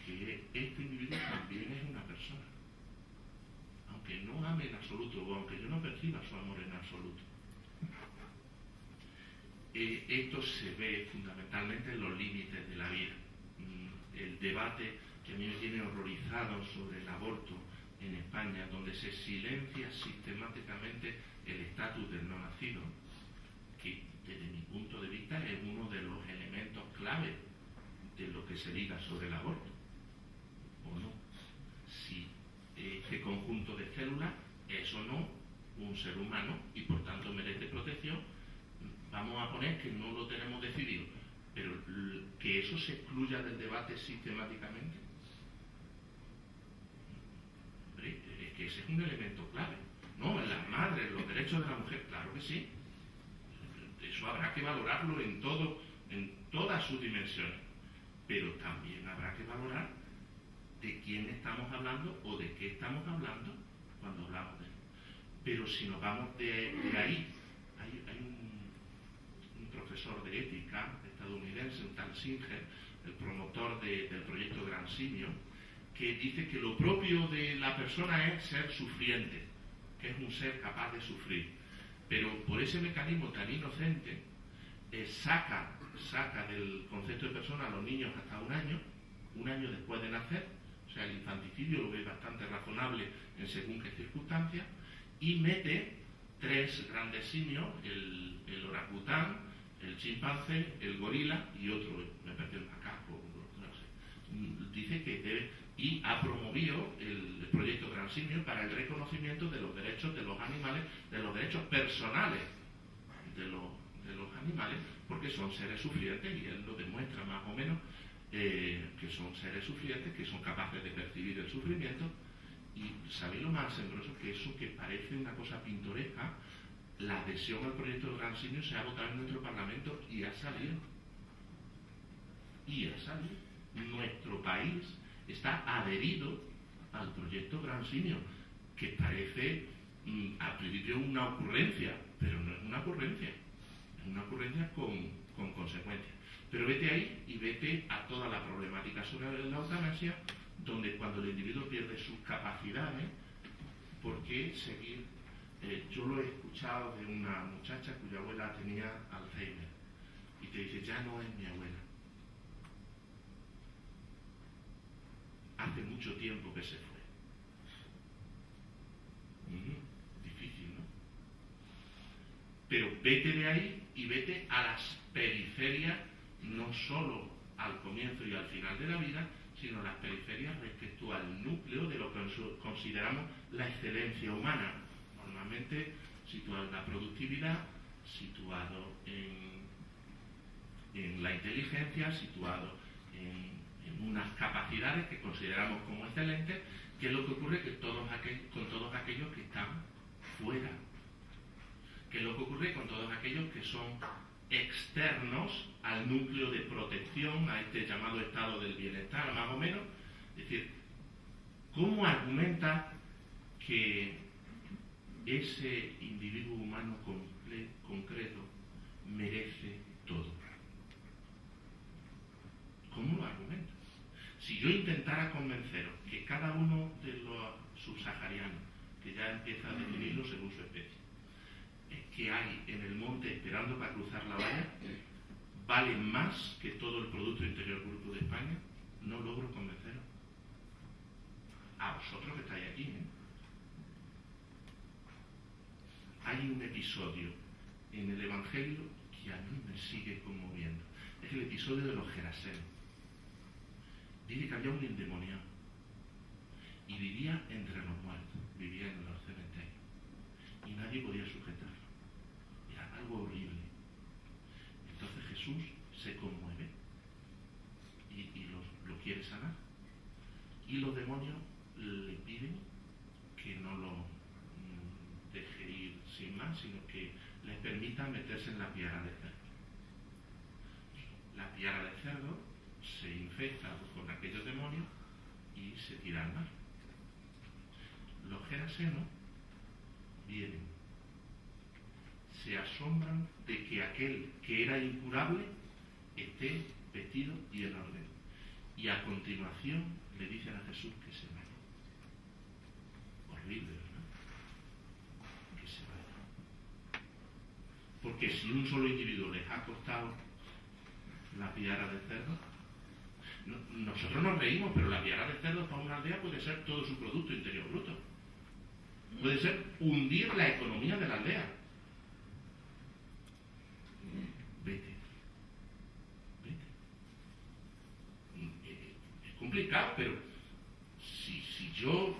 que este individuo también es una persona, aunque no ame en absoluto o aunque yo no perciba su amor en absoluto. Esto se ve fundamentalmente en los límites de la vida. El debate que a mí me tiene horrorizado sobre el aborto en España, donde se silencia sistemáticamente el estatus del no nacido, que desde mi punto de vista es uno de los elementos clave de lo que se diga sobre el aborto. ¿O no? Si este conjunto de células es o no un ser humano y por tanto merece protección, vamos a poner que no lo tenemos decidido, pero que eso se excluya del debate sistemáticamente. Hombre, es que ese es un elemento clave. No, en las madres, los derechos de la mujer, claro que sí. Eso habrá que valorarlo en todas sus dimensiones. Pero también habrá que valorar de quién estamos hablando o de qué estamos hablando cuando hablamos de él. Pero si nos vamos de ahí, hay un profesor de ética estadounidense, un tal Singer, el promotor del proyecto Gran Simio, que dice que lo propio de la persona es ser sufriente. que es un ser capaz de sufrir. Pero por ese mecanismo tan inocente, saca del concepto de persona a los niños hasta un año después de nacer, o sea, el infanticidio lo ve bastante razonable en según qué circunstancias, y mete 3 grandes simios, el orangután, el chimpancé, el gorila y otro, me parece el macaco, no sé. Dice que debe, y ha promovido el proyecto Gran Simio para el reconocimiento de los derechos de los animales, de los derechos personales de los animales, porque son seres sufrientes, y él lo demuestra más o menos, que son seres sufrientes, que son capaces de percibir el sufrimiento. Y sabéis lo más asombroso, que eso que parece una cosa pintoresca, la adhesión al proyecto del Gran Simio se ha votado en nuestro Parlamento y ha salido. Nuestro país está adherido al proyecto Gran Simio, que parece al principio una ocurrencia, pero no es una ocurrencia, es una ocurrencia con consecuencias. Pero vete ahí y vete a toda la problemática sobre la eutanasia, donde cuando el individuo pierde sus capacidades, ¿por qué seguir? Yo lo he escuchado de una muchacha cuya abuela tenía Alzheimer, y te dice, ya no es mi abuela. Hace mucho tiempo que se fue. Difícil, ¿no? Pero vete de ahí y vete a las periferias, no solo al comienzo y al final de la vida, sino las periferias respecto al núcleo de lo que consideramos la excelencia humana, normalmente situado en la productividad, situado en la inteligencia, situado en unas capacidades que consideramos como excelentes, que es lo que ocurre con todos aquellos que están fuera, que es lo que ocurre con todos aquellos que son externos al núcleo de protección, a este llamado estado del bienestar, más o menos. Es decir, ¿cómo argumenta que ese individuo humano concreto merece todo? ¿Cómo lo argumenta? Si yo intentara convenceros que cada uno de los subsaharianos, que ya empieza a definirlo según su especie, que hay en el monte esperando para cruzar la valla, vale más que todo el Producto Interior Bruto de España, no logro convenceros. A vosotros que estáis aquí, Hay un episodio en el Evangelio que a mí me sigue conmoviendo. Es el episodio de los Gerasenos. Dice que había un endemoniado y vivía entre los muertos, vivía en los cementerios, y nadie podía sujetarlo. Era algo horrible. Entonces Jesús se conmueve y lo quiere sanar, y los demonios le piden que no lo deje ir sin más, sino que les permita meterse en la piara de cerdo. La piara de cerdo se infecta con aquellos demonios y se tira al mar. Los gerasenos vienen, se asombran de que aquel que era incurable esté vestido y en orden, y a continuación le dicen a Jesús que se vaya. Horrible, ¿verdad? Que se vaya. Porque si un solo individuo les ha costado la piara de cerdo, nosotros nos reímos, pero la piara de cerdo para una aldea puede ser todo su Producto Interior Bruto. Puede ser hundir la economía de la aldea. Vete. Es complicado, pero si yo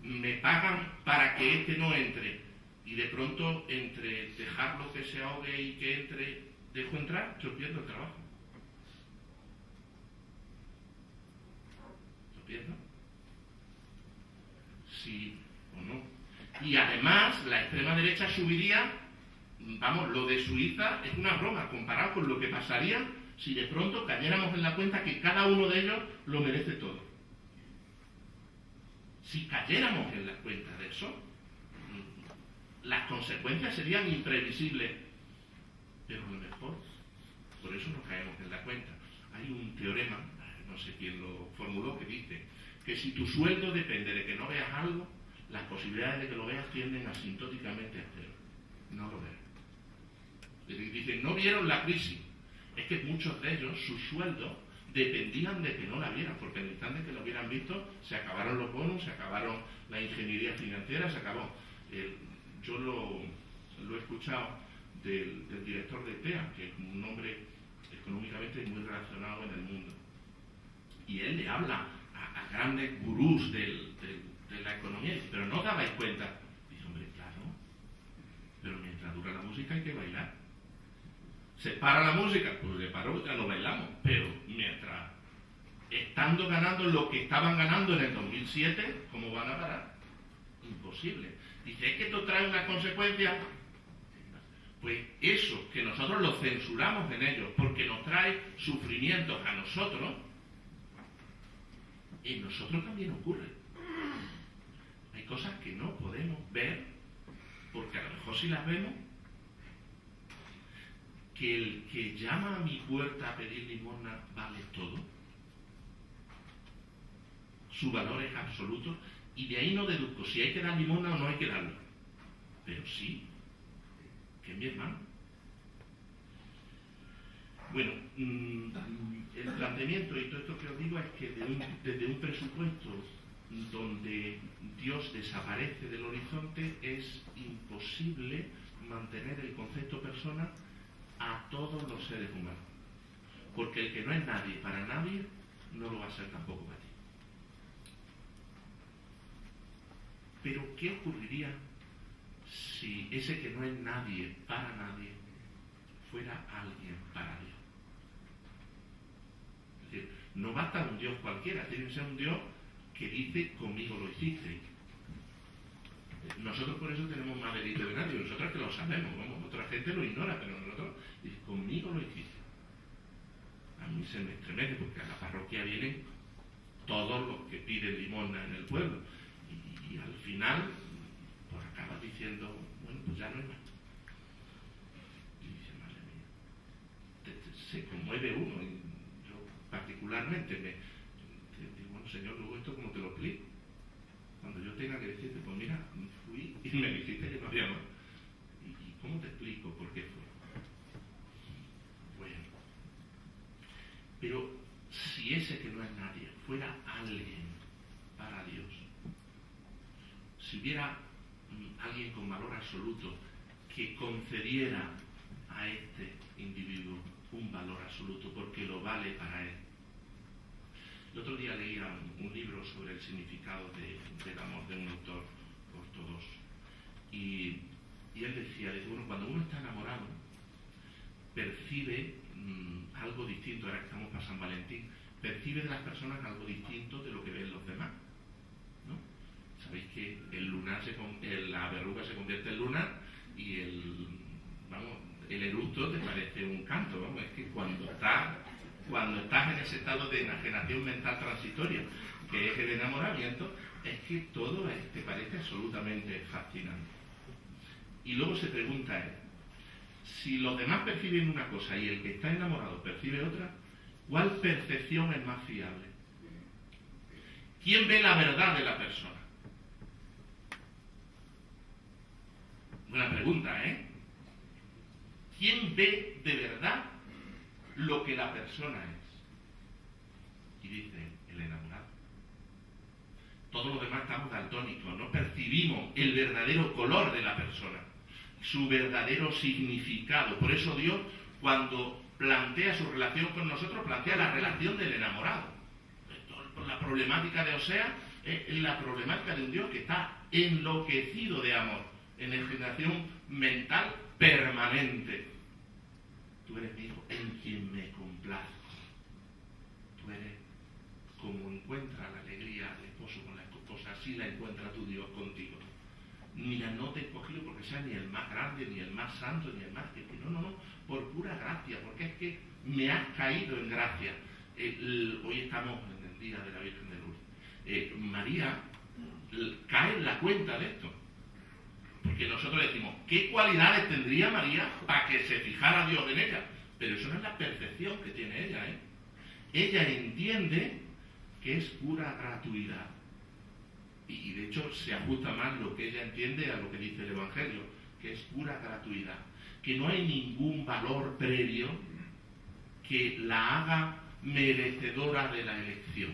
me pagan para que este no entre, y de pronto entre dejarlo que se ahogue y que entre, dejo entrar, yo pierdo el trabajo. Lo pierdo. Sí o no. Y además la extrema derecha subiría, vamos, lo de Suiza es una broma comparado con lo que pasaría si de pronto cayéramos en la cuenta que cada uno de ellos lo merece todo. Si cayéramos en la cuenta de eso, las consecuencias serían imprevisibles. Pero a lo mejor, por eso nos caemos en la cuenta. Hay un teorema, no sé quién lo formuló, que dice que si tu sueldo depende de que no veas algo, las posibilidades de que lo veas tienden asintóticamente a cero. No lo ves. Dicen, no vieron la crisis. Es que muchos de ellos, sus sueldos dependían de que no la vieran, porque en el instante que lo hubieran visto, se acabaron los bonos, se acabaron la ingeniería financiera, se acabó. Yo lo he escuchado del director de TEA, que es un hombre económicamente muy relacionado en el mundo. Y él le habla a grandes gurús de la economía, pero no os dabais cuenta. Dice, hombre, claro, pero mientras dura la música hay que bailar. ¿Se para la música? Pues se paró, ya lo bailamos. Pero mientras estando ganando lo que estaban ganando en el 2007, ¿cómo van a parar? Imposible. Dice, es que esto trae una consecuencia. Pues eso, que nosotros lo censuramos en ellos, porque nos trae sufrimientos a nosotros, en nosotros también ocurre. Hay cosas que no podemos ver, porque a lo mejor si las vemos, que el que llama a mi puerta a pedir limosna vale todo. Su valor es absoluto, y de ahí no deduzco si hay que dar limosna o no hay que darlo. Pero sí, que es mi hermano. Bueno, el planteamiento y todo esto que os digo es que desde un presupuesto donde Dios desaparece del horizonte es imposible mantener el concepto persona a todos los seres humanos. Porque el que no es nadie para nadie no lo va a ser tampoco para ti. Pero ¿qué ocurriría si ese que no es nadie para nadie fuera alguien para Dios? Es decir, no basta un Dios cualquiera, tiene que ser un Dios que dice, conmigo lo hiciste. Nosotros por eso tenemos más delito de nadie, nosotros que lo sabemos, vamos, otra gente lo ignora, pero nosotros, dice, conmigo lo hiciste. A mí se me estremece porque a la parroquia vienen todos los que piden limosna en el pueblo. Y al final, pues acabas diciendo, bueno, pues ya no hay más. Y dice, madre mía, se conmueve uno. Y yo particularmente digo, bueno, Señor, luego esto cómo te lo explico. Cuando yo tenga que decirte, pues mira, fui y me dijiste que no había más. ¿Y cómo te explico por qué fue? Bueno. Pero si ese que no es nadie fuera alguien para Dios, si hubiera alguien con valor absoluto que concediera a este individuo un valor absoluto porque lo vale para él. El otro día leía un libro sobre el significado del amor de un autor ortodoxo y él decía, bueno, cuando uno está enamorado percibe algo distinto, ahora que estamos para San Valentín, percibe de las personas algo distinto de lo que ven los demás, ¿no? Sabéis que la verruga se convierte en luna y el eructo te parece un canto, vamos, es que cuando estás en ese estado de enajenación mental transitoria, que es el enamoramiento, es que todo te parece absolutamente fascinante. Y luego se pregunta él, si los demás perciben una cosa y el que está enamorado percibe otra, ¿cuál percepción es más fiable? ¿Quién ve la verdad de la persona? Buena pregunta, ¿eh? ¿Quién ve de verdad lo que la persona es? Y dice, el enamorado. Todos los demás estamos daltónicos, no percibimos el verdadero color de la persona, su verdadero significado. Por eso Dios, cuando plantea su relación con nosotros, plantea la relación del enamorado. La problemática de Osea es la problemática de un Dios que está enloquecido de amor, en engeneración mental permanente. Tú eres mi hijo en quien me complazco. Tú eres como encuentra la alegría el esposo con la esposa, así la encuentra tu Dios contigo. Mira, no te he escogido porque sea ni el más grande, ni el más santo, ni el más... No, por pura gracia, porque es que me has caído en gracia. Hoy estamos en el día de la Virgen de Lourdes. María cae en la cuenta de esto. Porque nosotros decimos, ¿qué cualidades tendría María para que se fijara Dios en ella? Pero eso no es la percepción que tiene ella, ¿eh? Ella entiende que es pura gratuidad. Y de hecho hecho, se ajusta más lo que ella entiende a lo que dice el Evangelio, que es pura gratuidad, que no hay ningún valor previo que la haga merecedora de la elección,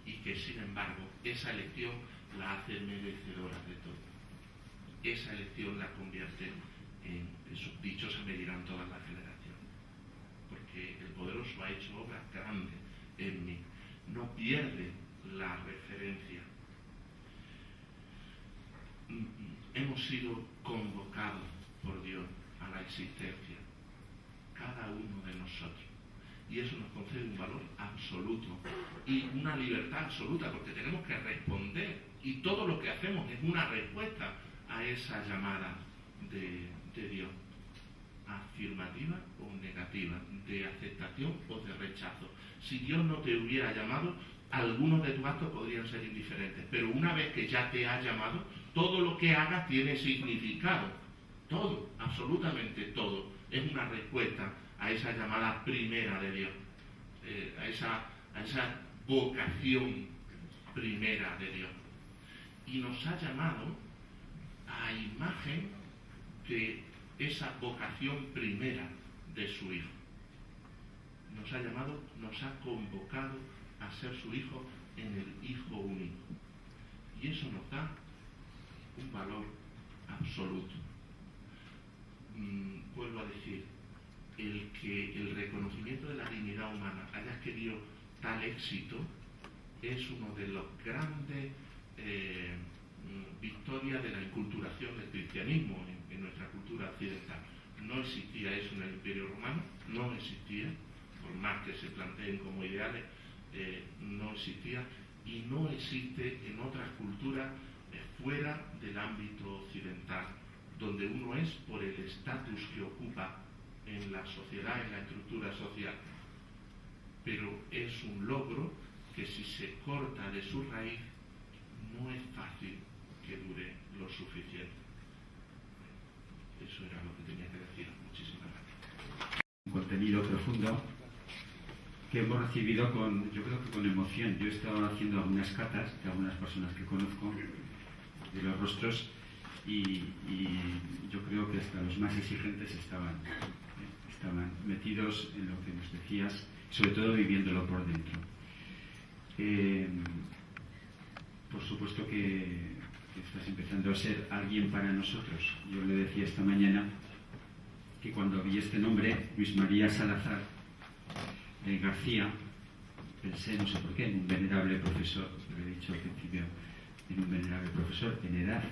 y que sin embargo esa elección la hace merecedora de todo. Esa elección la convierte en eso, dichosa me dirán todas las generaciones, porque el poderoso ha hecho obras grandes en mí. No pierde la referencia. Hemos sido convocados por Dios a la existencia, cada uno de nosotros, y eso nos concede un valor absoluto y una libertad absoluta, porque tenemos que responder, y todo lo que hacemos es una respuesta a esa llamada de Dios, afirmativa o negativa, de aceptación o de rechazo. Si Dios no te hubiera llamado, algunos de tus actos podrían ser indiferentes, pero una vez que ya te ha llamado, todo lo que hagas tiene significado. Todo, absolutamente todo, es una respuesta a esa llamada primera de Dios, a esa vocación primera de Dios. Y nos ha llamado a imagen de esa vocación primera de su Hijo. Nos ha llamado, nos ha convocado a ser su Hijo en el Hijo único. Y eso nos da un valor absoluto. Vuelvo a decir, el que el reconocimiento de la dignidad humana haya adquirido tal éxito es uno de los grandes victorias de la inculturación del cristianismo en nuestra cultura occidental. No existía eso en el Imperio Romano, no existía, por más que se planteen como ideales, no existía, y no existe en otras culturas fuera del ámbito occidental, donde uno es por el estatus que ocupa en la sociedad, en la estructura social. Pero es un logro que, si se corta de su raíz, no es fácil que dure lo suficiente. Eso era lo que tenía que decir. Muchísimas gracias. Un contenido profundo que hemos recibido yo creo que con emoción. Yo he estado haciendo algunas catas de algunas personas que conozco, de los rostros, y yo creo que hasta los más exigentes estaban metidos en lo que nos decías, sobre todo viviéndolo por dentro. Por supuesto que estás empezando a ser alguien para nosotros. Yo le decía esta mañana que cuando vi este nombre, Luis María Salazar García, pensé, no sé por qué, en un venerable profesor, lo he dicho al principio, en un venerable profesor en edad.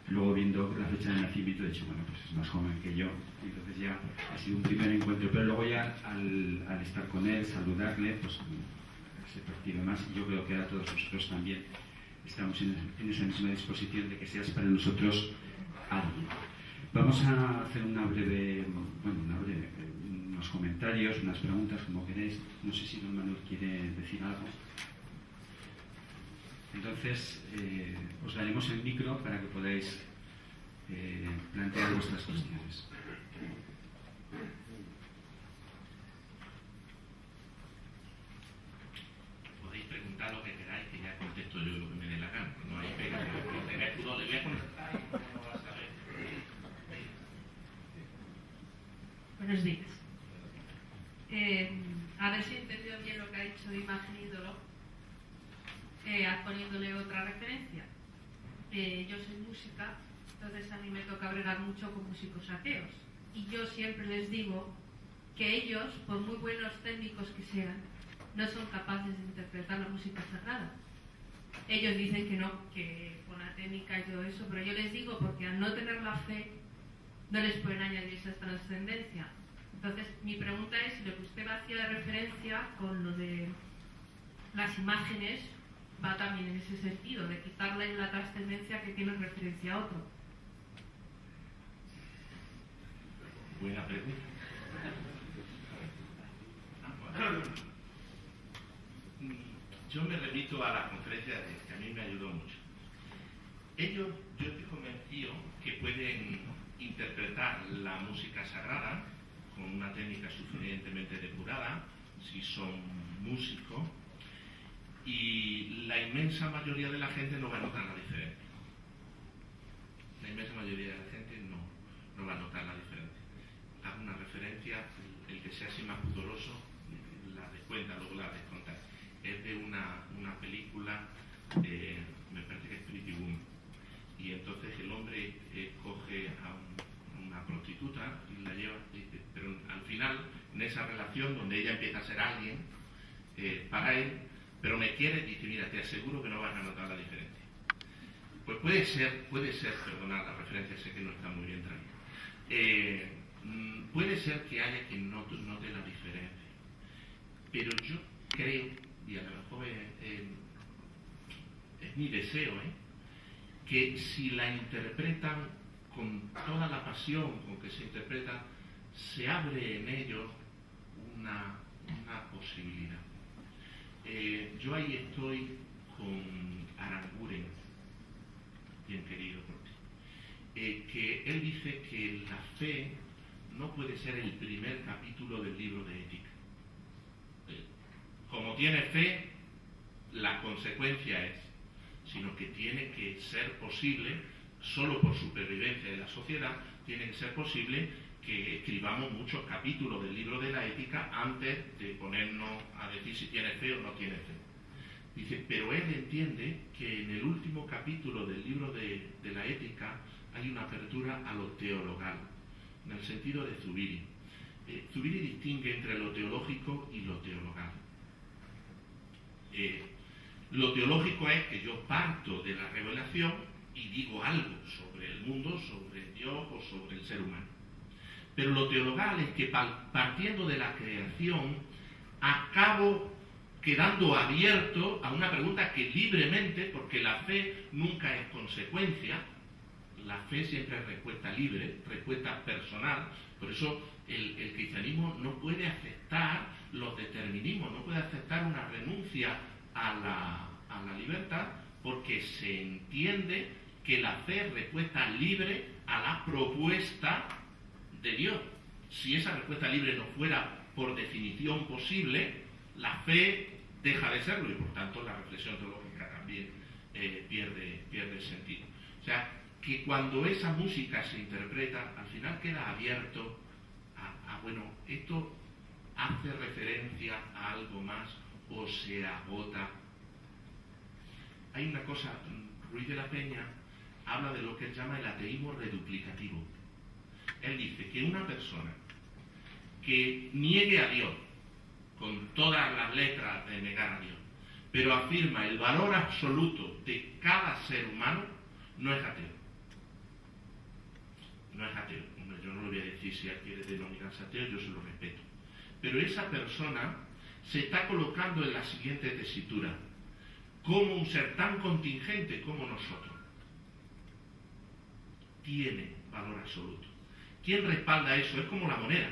Luego, viendo la fecha de nacimiento, he dicho, bueno, pues es más joven que yo. Entonces ya ha sido un primer encuentro, pero luego ya al estar con él, saludarle, pues se percibe más. Y yo creo que ahora todos nosotros también estamos en esa misma disposición de que seas para nosotros alguien. Vamos a hacer unos comentarios, unas preguntas, como queréis. No sé si don Manuel quiere decir algo. Entonces, os daremos el micro para que podáis plantear vuestras cuestiones. Podéis preguntar lo que queráis, que ya contesto yo lo que me dé la gana. No hay pega. Le voy a contestar y no vas a ver. Buenos días. A ver si he entendido bien lo que ha dicho de imagen y ídolo, poniéndole otra referencia. Yo soy música, entonces a mí me toca bregar mucho con músicos ateos. Y yo siempre les digo que ellos, por muy buenos técnicos que sean, no son capaces de interpretar la música sagrada. Ellos dicen que no, que con la técnica y todo eso, pero yo les digo porque al no tener la fe, no les pueden añadir esa trascendencia. Entonces, mi pregunta es, lo que usted hacía de referencia con lo de las imágenes, va también en ese sentido, de quitarle la trascendencia que tiene referencia a otro. Buena pregunta. Yo me remito a la conferencia que a mí me ayudó mucho. Yo estoy convencido que pueden interpretar la música sagrada con una técnica suficientemente depurada, si son músicos, y la inmensa mayoría de la gente no va a notar la diferencia. La inmensa mayoría de la gente no va a notar la diferencia. Hago una referencia, el que sea así más pudoroso la descuenta, luego la descontar. Es de una película, me parece que es Pretty Woman, y entonces el hombre coge a una prostituta y la lleva, pero al final, en esa relación donde ella empieza a ser alguien para él, pero me quiere, dice, mira, te aseguro que no vas a notar la diferencia. Pues puede ser, perdonad, la referencia sé que no está muy bien traída. Puede ser que haya quien no note la diferencia, pero yo creo, y a lo mejor es mi deseo, que si la interpretan con toda la pasión con que se interpreta, se abre en ellos una posibilidad. Yo ahí estoy con Aranguren, bien querido por ti, que él dice que la fe no puede ser el primer capítulo del libro de ética. Como tiene fe, la consecuencia es, sino que tiene que ser posible, solo por supervivencia de la sociedad, tiene que ser posible que escribamos muchos capítulos del libro de la ética antes de ponernos a decir si tiene fe o no tiene fe. Dice, pero él entiende que en el último capítulo del libro de la ética hay una apertura a lo teologal, en el sentido de Zubiri. Zubiri distingue entre lo teológico y lo teologal. Lo teológico es que yo parto de la revelación y digo algo sobre el mundo, sobre Dios o sobre el ser humano. Pero lo teologal es que partiendo de la creación acabo quedando abierto a una pregunta que libremente, porque la fe nunca es consecuencia, la fe siempre es respuesta libre, respuesta personal. Por eso el cristianismo no puede aceptar los determinismos, no puede aceptar una renuncia a la libertad, porque se entiende que la fe es respuesta libre a la propuesta de Dios. Si esa respuesta libre no fuera por definición posible, la fe deja de serlo y por tanto la reflexión teológica también pierde sentido. O sea, que cuando esa música se interpreta, al final queda abierto a bueno, esto hace referencia a algo más o se agota. Hay una cosa, Ruiz de la Peña habla de lo que él llama el ateísmo reduplicativo. Él dice que una persona que niegue a Dios con todas las letras de negar a Dios, pero afirma el valor absoluto de cada ser humano, no es ateo. No es ateo. Hombre, yo no le voy a decir si él quiere denominarse ateo, yo se lo respeto. Pero esa persona se está colocando en la siguiente tesitura: como un ser tan contingente como nosotros tiene valor absoluto. ¿Quién respalda eso? Es como la moneda.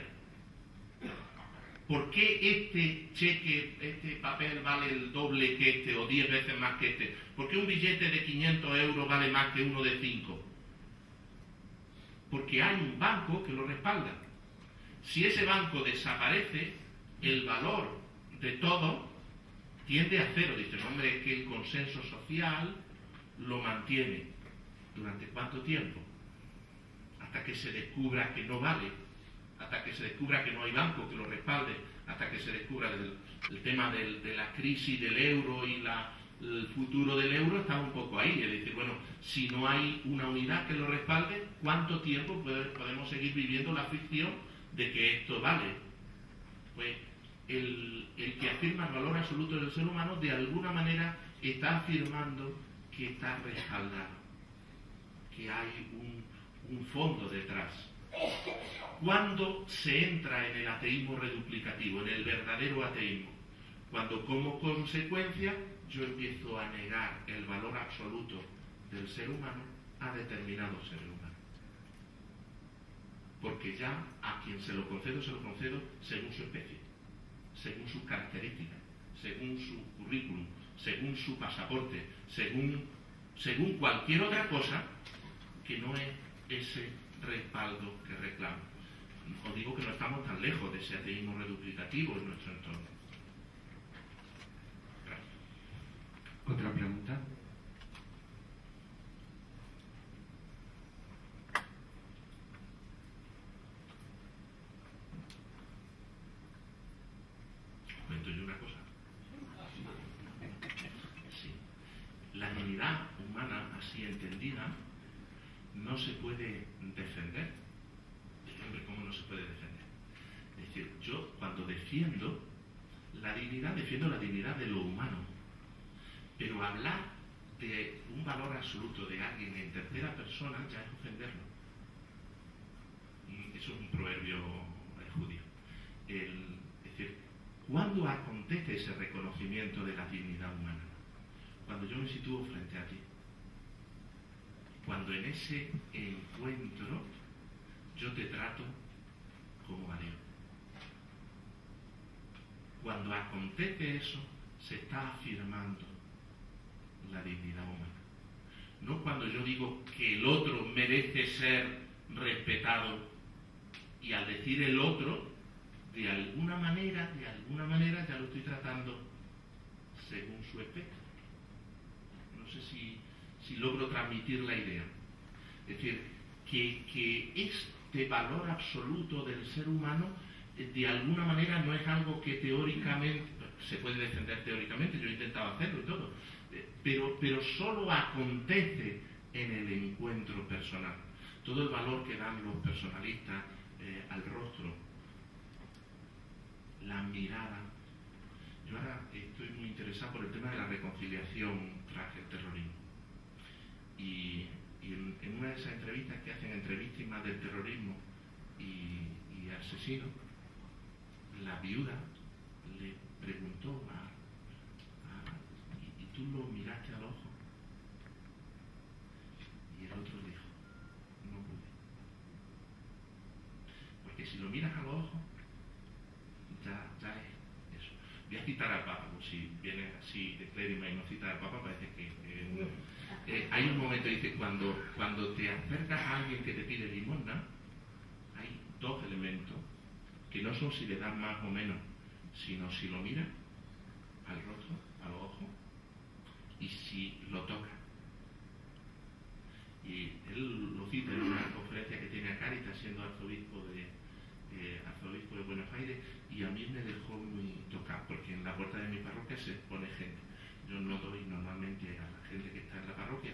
¿Por qué este cheque, este papel vale el doble que este o 10 veces más que este? ¿Por qué un billete de 500 euros vale más que uno de 5? Porque hay un banco que lo respalda. Si ese banco desaparece, el valor de todo tiende a cero. Dice, hombre, es que el consenso social lo mantiene. ¿Durante cuánto tiempo? Hasta que se descubra que no vale, hasta que se descubra que no hay banco que lo respalde, hasta que se descubra el tema de la crisis del euro y el futuro del euro está un poco ahí. Es decir, bueno, si no hay una unidad que lo respalde, ¿cuánto tiempo podemos seguir viviendo la ficción de que esto vale? Pues el que afirma el valor absoluto del ser humano de alguna manera está afirmando que está respaldado, que hay un fondo detrás. ¿Cuándo se entra en el ateísmo reduplicativo, en el verdadero ateísmo? Cuando como consecuencia yo empiezo a negar el valor absoluto del ser humano a determinado ser humano. Porque ya a quien se lo concedo según su especie, según sus características, según su currículum, según su pasaporte, según cualquier otra cosa que no es ese respaldo que reclamo. Os digo que no estamos tan lejos de ese ateísmo reduplicativo en nuestro entorno. Gracias. ¿Otra pregunta? Cuento yo una cosa. Sí. La dignidad humana, así entendida, no se puede defender. Hombre, ¿cómo no se puede defender? Es decir, yo cuando defiendo la dignidad de lo humano. Pero hablar de un valor absoluto de alguien en tercera persona ya es ofenderlo. Eso es un proverbio judío. Es decir, ¿cuándo acontece ese reconocimiento de la dignidad humana? Cuando yo me sitúo frente a ti. Cuando en ese encuentro yo te trato como a Dios. Cuando acontece eso, se está afirmando la dignidad humana. No cuando yo digo que el otro merece ser respetado y al decir el otro, de alguna manera ya lo estoy tratando según su espectro. No sé si logro transmitir la idea. Es decir, que este valor absoluto del ser humano de alguna manera no es algo que teóricamente se puede defender teóricamente, yo he intentado hacerlo y todo, pero solo acontece en el encuentro personal. Todo el valor que dan los personalistas al rostro, la mirada. Yo ahora estoy muy interesado por el tema de la reconciliación tras el terrorismo. Y en una de esas entrevistas que hacen entre víctimas del terrorismo y asesinos, la viuda le preguntó ¿y tú lo miraste al ojo? Y el otro dijo, no pude. Porque si lo miras al ojo, ya es eso. Voy a citar al Papa, pues si viene así de clérima y no cita al Papa, parece que hay un momento, dice, cuando te acercas a alguien que te pide limosna, hay dos elementos que no son si le das más o menos, sino si lo miras al rostro, al ojo, y si lo toca. Y él lo cita en una conferencia que tiene a Cáritas, siendo arzobispo de Buenos Aires, y a mí me dejó muy tocado, porque en la puerta de mi parroquia se pone gente. Yo no doy normalmente a la gente que está en la parroquia,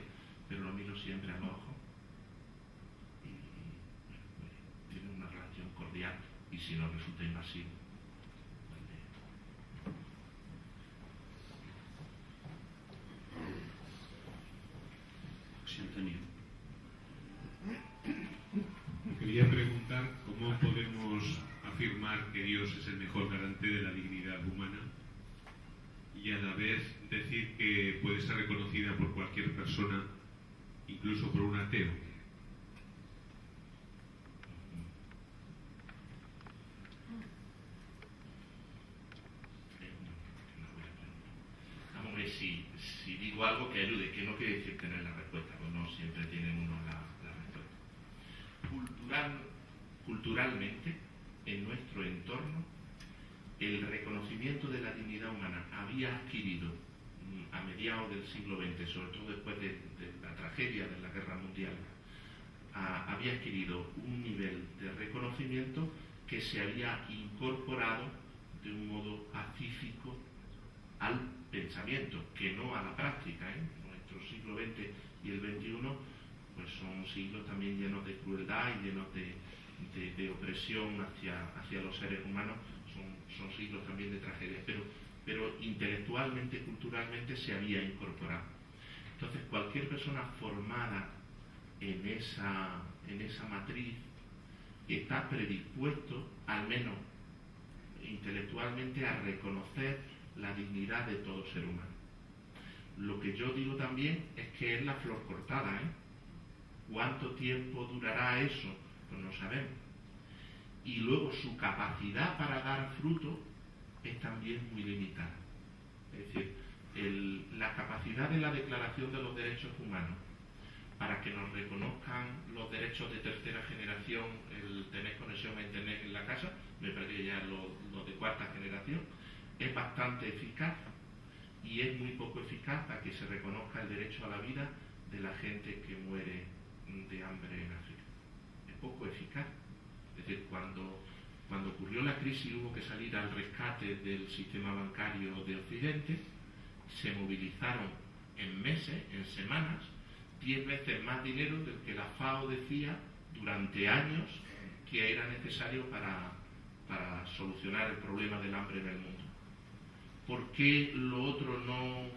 pero lo miro siempre al ojo, y bueno, tiene una relación cordial, y si no resulta invasivo. José Antonio. Quería preguntar cómo podemos afirmar que Dios es el mejor garante de la dignidad humana y a la vez decir que puede ser reconocida por cualquier persona, incluso por un ateo. Vamos a ver si digo algo que ayude, que no quiere decir tener la respuesta, pues no siempre tiene uno la respuesta. Culturalmente, en nuestro entorno, el reconocimiento de la dignidad humana había adquirido a mediados del siglo XX, sobre todo después de la tragedia de la Guerra Mundial, había adquirido un nivel de reconocimiento que se había incorporado de un modo pacífico al pensamiento, que no a la práctica. Nuestro siglo XX y el XXI pues son siglos también llenos de crueldad y llenos de opresión hacia los seres humanos, son siglos también de tragedia, pero intelectualmente, culturalmente se había incorporado. Entonces cualquier persona formada en esa matriz está predispuesto, al menos intelectualmente, a reconocer la dignidad de todo ser humano. Lo que yo digo también es que es la flor cortada, ¿Cuánto tiempo durará eso? Pues no sabemos. Y luego su capacidad para dar fruto es también muy limitada. Es decir, la capacidad de la Declaración de los Derechos Humanos para que nos reconozcan los derechos de tercera generación, el tener conexión a Internet en la casa, me parece que ya los de cuarta generación, es bastante eficaz, y es muy poco eficaz a que se reconozca el derecho a la vida de la gente que muere de hambre en África. Es poco eficaz. Es decir, cuando ocurrió la crisis hubo que salir al rescate del sistema bancario de Occidente, se movilizaron en meses, en semanas, 10 veces más dinero del que la FAO decía durante años que era necesario para solucionar el problema del hambre en el mundo. ¿Por qué lo otro no?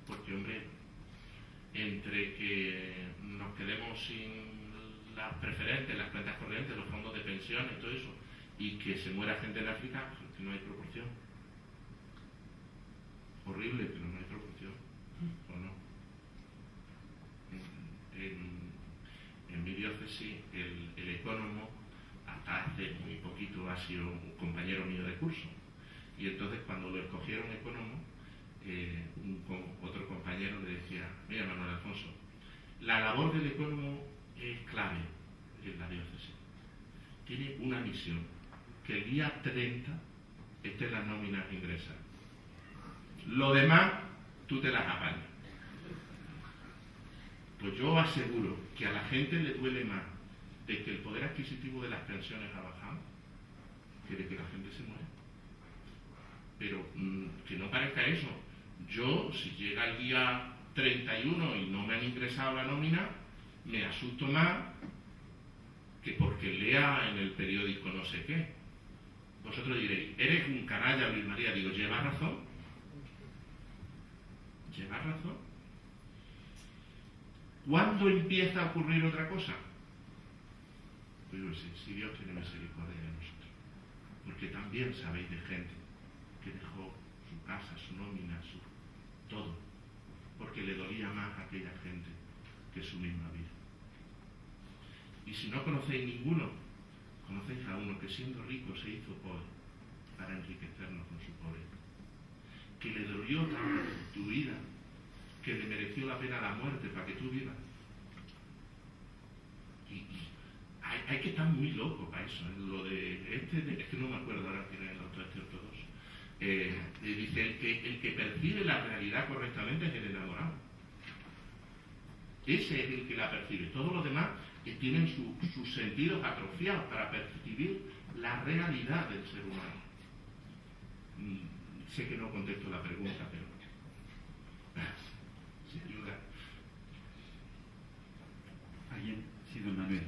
Porque, hombre, entre que nos quedemos sin las preferentes, las cuentas corrientes, los fondos de pensiones, todo eso, y que se muera gente en África, pues que no hay proporción. Horrible, pero no hay proporción. ¿O no? En mi diócesis, el ecónomo, hasta hace muy poquito, ha sido un compañero mío de curso. Y entonces, cuando lo escogieron ecónomo, otro compañero le decía: mira, Manuel Alfonso, la labor del ecónomo es clave en la diócesis. Tiene una misión, que el día 30 estén las nóminas ingresadas. Lo demás, tú te las apañas. Pues yo aseguro que a la gente le duele más de que el poder adquisitivo de las pensiones ha bajado que de que la gente se muere. Pero que no parezca eso. Yo, si llega el día 31 y no me han ingresado la nómina, me asusto más que porque lea en el periódico no sé qué. Vosotros diréis: eres un canalla, Luis María. Digo, ¿llevas razón? ¿Llevas razón? ¿Cuándo empieza a ocurrir otra cosa? Pues yo sé, si Dios tiene misericordia de nosotros. Porque también sabéis de gente que dejó su casa, su nómina, su todo, porque le dolía más a aquella gente que su misma vida. Y si no conocéis ninguno, conocéis a uno que siendo rico se hizo pobre para enriquecernos con su pobreza, que le dolió tanto tu vida que le mereció la pena la muerte para que tú vivas. Y hay que estar muy loco para eso. Lo de es que no me acuerdo ahora quién es el doctor ortodoxo. Dice: el que percibe la realidad correctamente es el enamorado. Ese es el que la percibe. Todos los demás tienen sus sentidos atrofiados para percibir la realidad del ser humano. Sé que no contesto la pregunta, pero sin duda. ¿Alguien? Sí, don Manuel.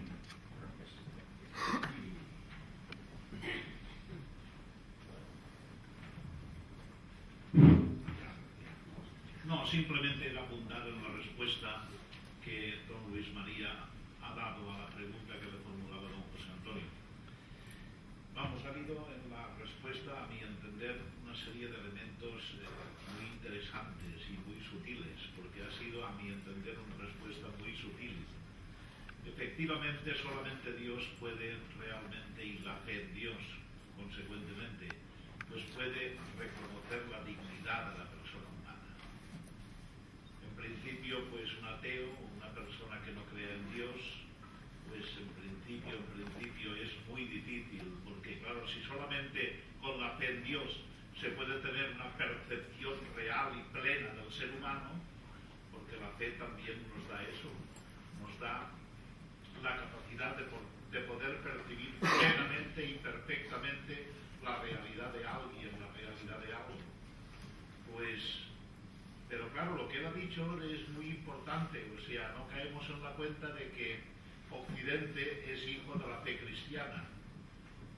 No, simplemente era apuntar en la respuesta que don Luis María ha dado a la pregunta que le formulaba don José Antonio. Vamos, ha habido en la respuesta, a mi entender, una serie de elementos muy interesantes y muy sutiles, porque ha sido, a mi entender, una respuesta muy sutil. Efectivamente, solamente Dios puede realmente, y la fe en Dios, consecuentemente, pues puede reconocer la dignidad de la persona humana. En principio, pues un ateo, una persona que no crea en Dios, pues en principio es muy difícil, porque claro, si solamente con la fe en Dios se puede tener una percepción real y plena del ser humano, porque la fe también nos da eso, nos da la capacidad de poder percibir plenamente y perfectamente la realidad de alguien, la realidad de algo. Pues, pero claro, lo que él ha dicho es muy importante, o sea, no caemos en la cuenta de que Occidente es hijo de la fe cristiana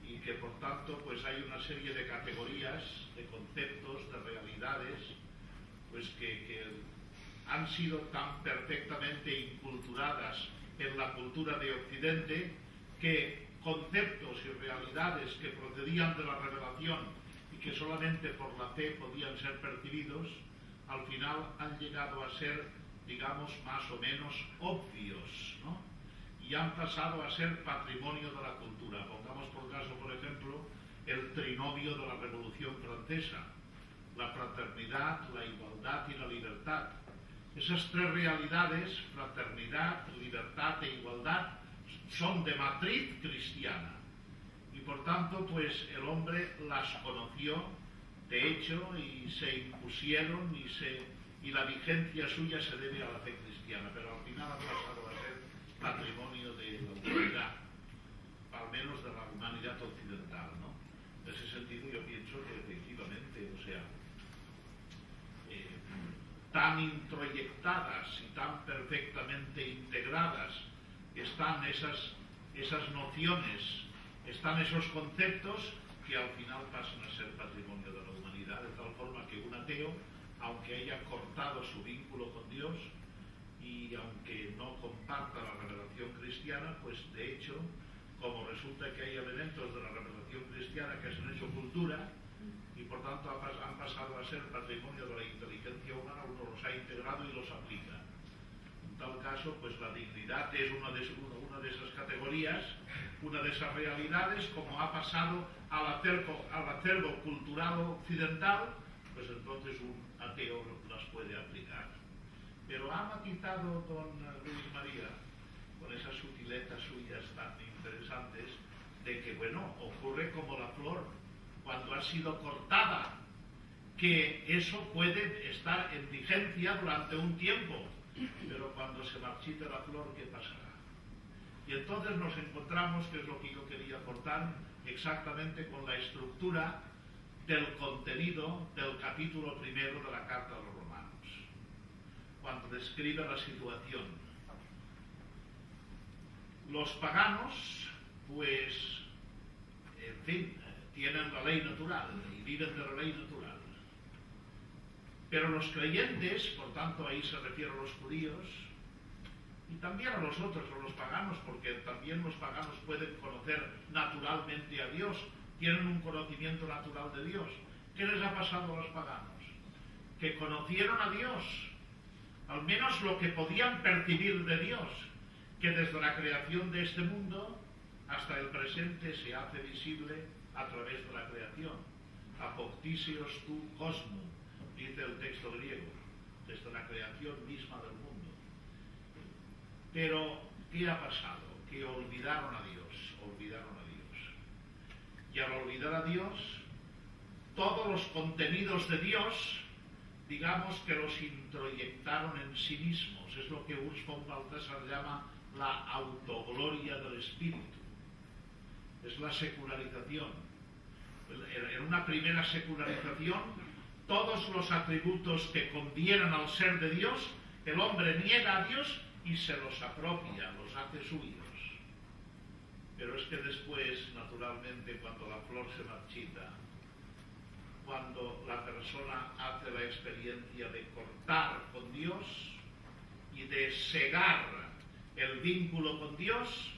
y que por tanto pues hay una serie de categorías, de conceptos, de realidades, pues que han sido tan perfectamente inculturadas en la cultura de Occidente que conceptos y realidades que procedían de la revelación y que solamente por la fe podían ser percibidos, al final han llegado a ser, digamos, más o menos obvios, ¿no? Y han pasado a ser patrimonio de la cultura. Pongamos por caso, por ejemplo, el trinomio de la Revolución Francesa: la fraternidad, la igualdad y la libertad. Esas tres realidades, fraternidad, libertad e igualdad, son de matriz cristiana. Y por tanto, pues el hombre las conoció de hecho, y se impusieron y la vigencia suya se debe a la fe cristiana, pero al final ha pasado a ser patrimonio de la humanidad, al menos de la humanidad occidental, ¿no? En ese sentido yo pienso que efectivamente, o sea, tan introyectadas y tan perfectamente integradas están esas nociones, están esos conceptos que al final pasan a ser patrimonio de la humanidad, de tal forma que un ateo, aunque haya cortado su vínculo con Dios y aunque no comparta la revelación cristiana, pues de hecho, como resulta que hay elementos de la revelación cristiana que se han hecho cultura y por tanto han pasado a ser patrimonio de la inteligencia humana, uno los ha integrado y los aplica. En tal caso, pues la dignidad es una de esas categorías, una de esas realidades, como ha pasado al acervo cultural occidental, pues entonces un ateo las puede aplicar. Pero ha matizado don Luis María con esas sutiletas suyas tan interesantes de que, bueno, ocurre como la flor cuando ha sido cortada, que eso puede estar en vigencia durante un tiempo, pero cuando se marchite la flor, ¿qué pasará? Y entonces nos encontramos, que es lo que yo quería aportar, exactamente con la estructura del contenido del capítulo primero de la Carta a los Romanos, cuando describe la situación. Los paganos, pues, en fin, tienen la ley natural y viven de la ley natural. Pero los creyentes, por tanto ahí se refiere a los judíos, y también a los otros, a los paganos, porque también los paganos pueden conocer naturalmente a Dios, tienen un conocimiento natural de Dios. ¿Qué les ha pasado a los paganos? Que conocieron a Dios, al menos lo que podían percibir de Dios, que desde la creación de este mundo hasta el presente se hace visible a través de la creación. Apoctisios tu cosmo, dice el texto griego, desde la creación misma del mundo. Pero, ¿qué ha pasado? Que olvidaron a Dios, olvidaron a Dios. Y al olvidar a Dios, todos los contenidos de Dios, digamos que los introyectaron en sí mismos. Es lo que Urs von Balthasar llama la autogloria del espíritu. Es la secularización. En una primera secularización, todos los atributos que convieran al ser de Dios, el hombre niega a Dios y se los apropia, los hace suyos. Pero es que después, naturalmente, cuando la flor se marchita, cuando la persona hace la experiencia de cortar con Dios y de segar el vínculo con Dios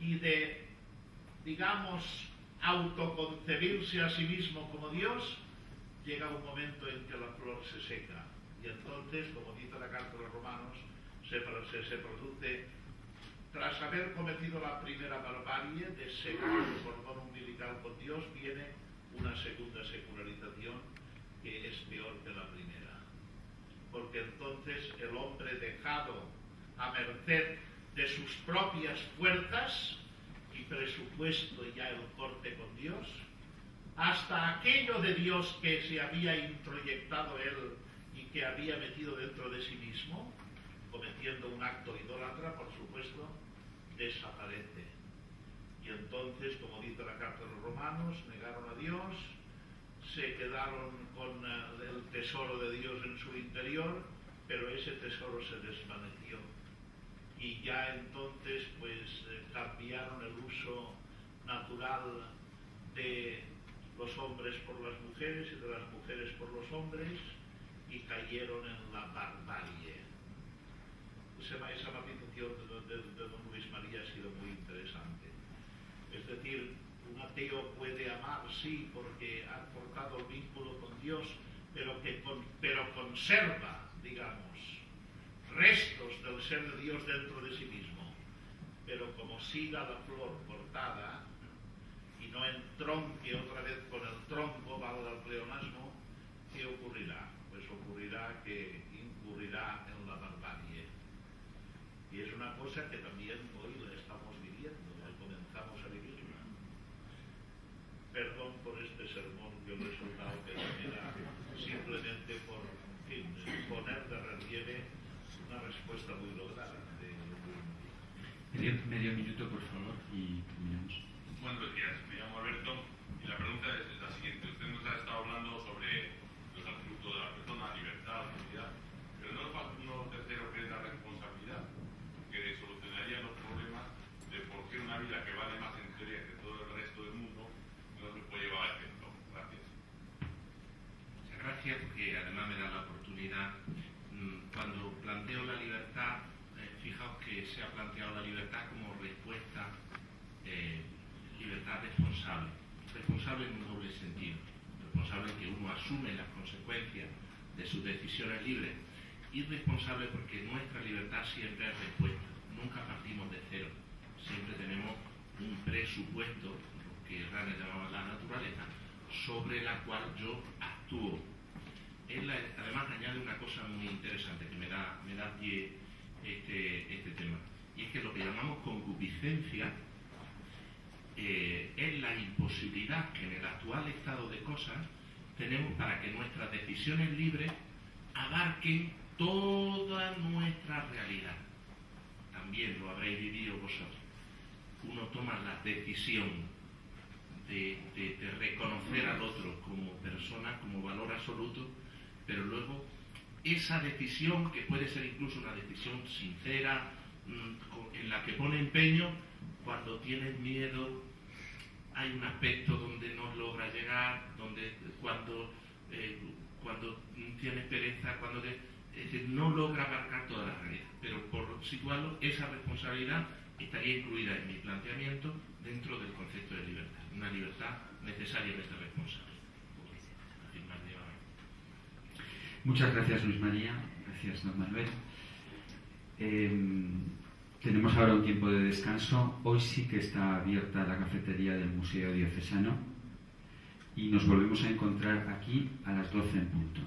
y de, digamos, autoconcebirse a sí mismo como Dios, llega un momento en que la flor se seca. Y entonces, como dice la Carta de los Romanos, se produce, tras haber cometido la primera barbarie de secar el cordón umbilical con Dios, viene una segunda secularización que es peor que la primera. Porque entonces el hombre, dejado a merced de sus propias fuerzas y presupuesto ya el corte con Dios, hasta aquello de Dios que se había introyectado él y que había metido dentro de sí mismo, cometiendo un acto idólatra, por supuesto, desaparece. Y entonces, como dice la Carta de los Romanos, negaron a Dios, se quedaron con el tesoro de Dios en su interior, pero ese tesoro se desvaneció. Y ya entonces, pues, cambiaron el uso natural de los hombres por las mujeres y de las mujeres por los hombres y cayeron en la barbarie. Esa matización de don Luis María ha sido muy interesante. Es decir, un ateo puede amar, sí, porque ha cortado el vínculo con Dios, pero conserva, digamos, restos del ser de Dios dentro de sí mismo. Pero como siga la flor cortada y no entronque otra vez con el tronco, valga el pleonasmo, ¿qué ocurrirá? Pues ocurrirá que incurrirá en la barbarie. Y es una cosa que también hoy la estamos viviendo, comenzamos a vivirla. Perdón por este sermón el resultado que era simplemente por, en fin, poner de relieve una respuesta muy lograda. Medio minuto, por favor, y terminamos. Buenos días, me llamo Alberto y la pregunta es la siguiente. Usted nos ha estado hablando sobre los atributos de la persona, libertad, seguridad, pero no falta uno tercero que es la responsabilidad, que solucionaría los problemas de por qué una vida que vale más en teoría que todo el resto del mundo no se puede llevar a efecto. Gracias. Muchas gracias, porque además me da la oportunidad. Cuando planteo la libertad, fijaos que se ha planteado la libertad como respuesta, libertad responsable. Responsable en un doble sentido. Responsable en que uno asume las consecuencias de sus decisiones libres, y responsable porque nuestra libertad siempre es respuesta. Nunca partimos de cero. Siempre tenemos un presupuesto, lo que Ranner llamaba la naturaleza, sobre la cual yo actúo. Él además añade una cosa muy interesante que me da pie este tema, y es que lo que llamamos concupiscencia es la imposibilidad que en el actual estado de cosas tenemos para que nuestras decisiones libres abarquen toda nuestra realidad. También lo habréis vivido vosotros. Uno toma la decisión de reconocer al otro como persona, como valor absoluto, pero luego esa decisión, que puede ser incluso una decisión sincera, en la que pone empeño, cuando tienes miedo, hay un aspecto donde no logra llegar, cuando tienes pereza, es decir, no logra abarcar toda la realidad. Pero por situarlo, esa responsabilidad estaría incluida en mi planteamiento dentro del concepto de libertad. Una libertad necesariamente responsable. Muchas gracias, Luis María. Gracias, don Manuel. Tenemos ahora un tiempo de descanso. Hoy sí que está abierta la cafetería del Museo Diocesano y nos volvemos a encontrar aquí a las 12 en punto.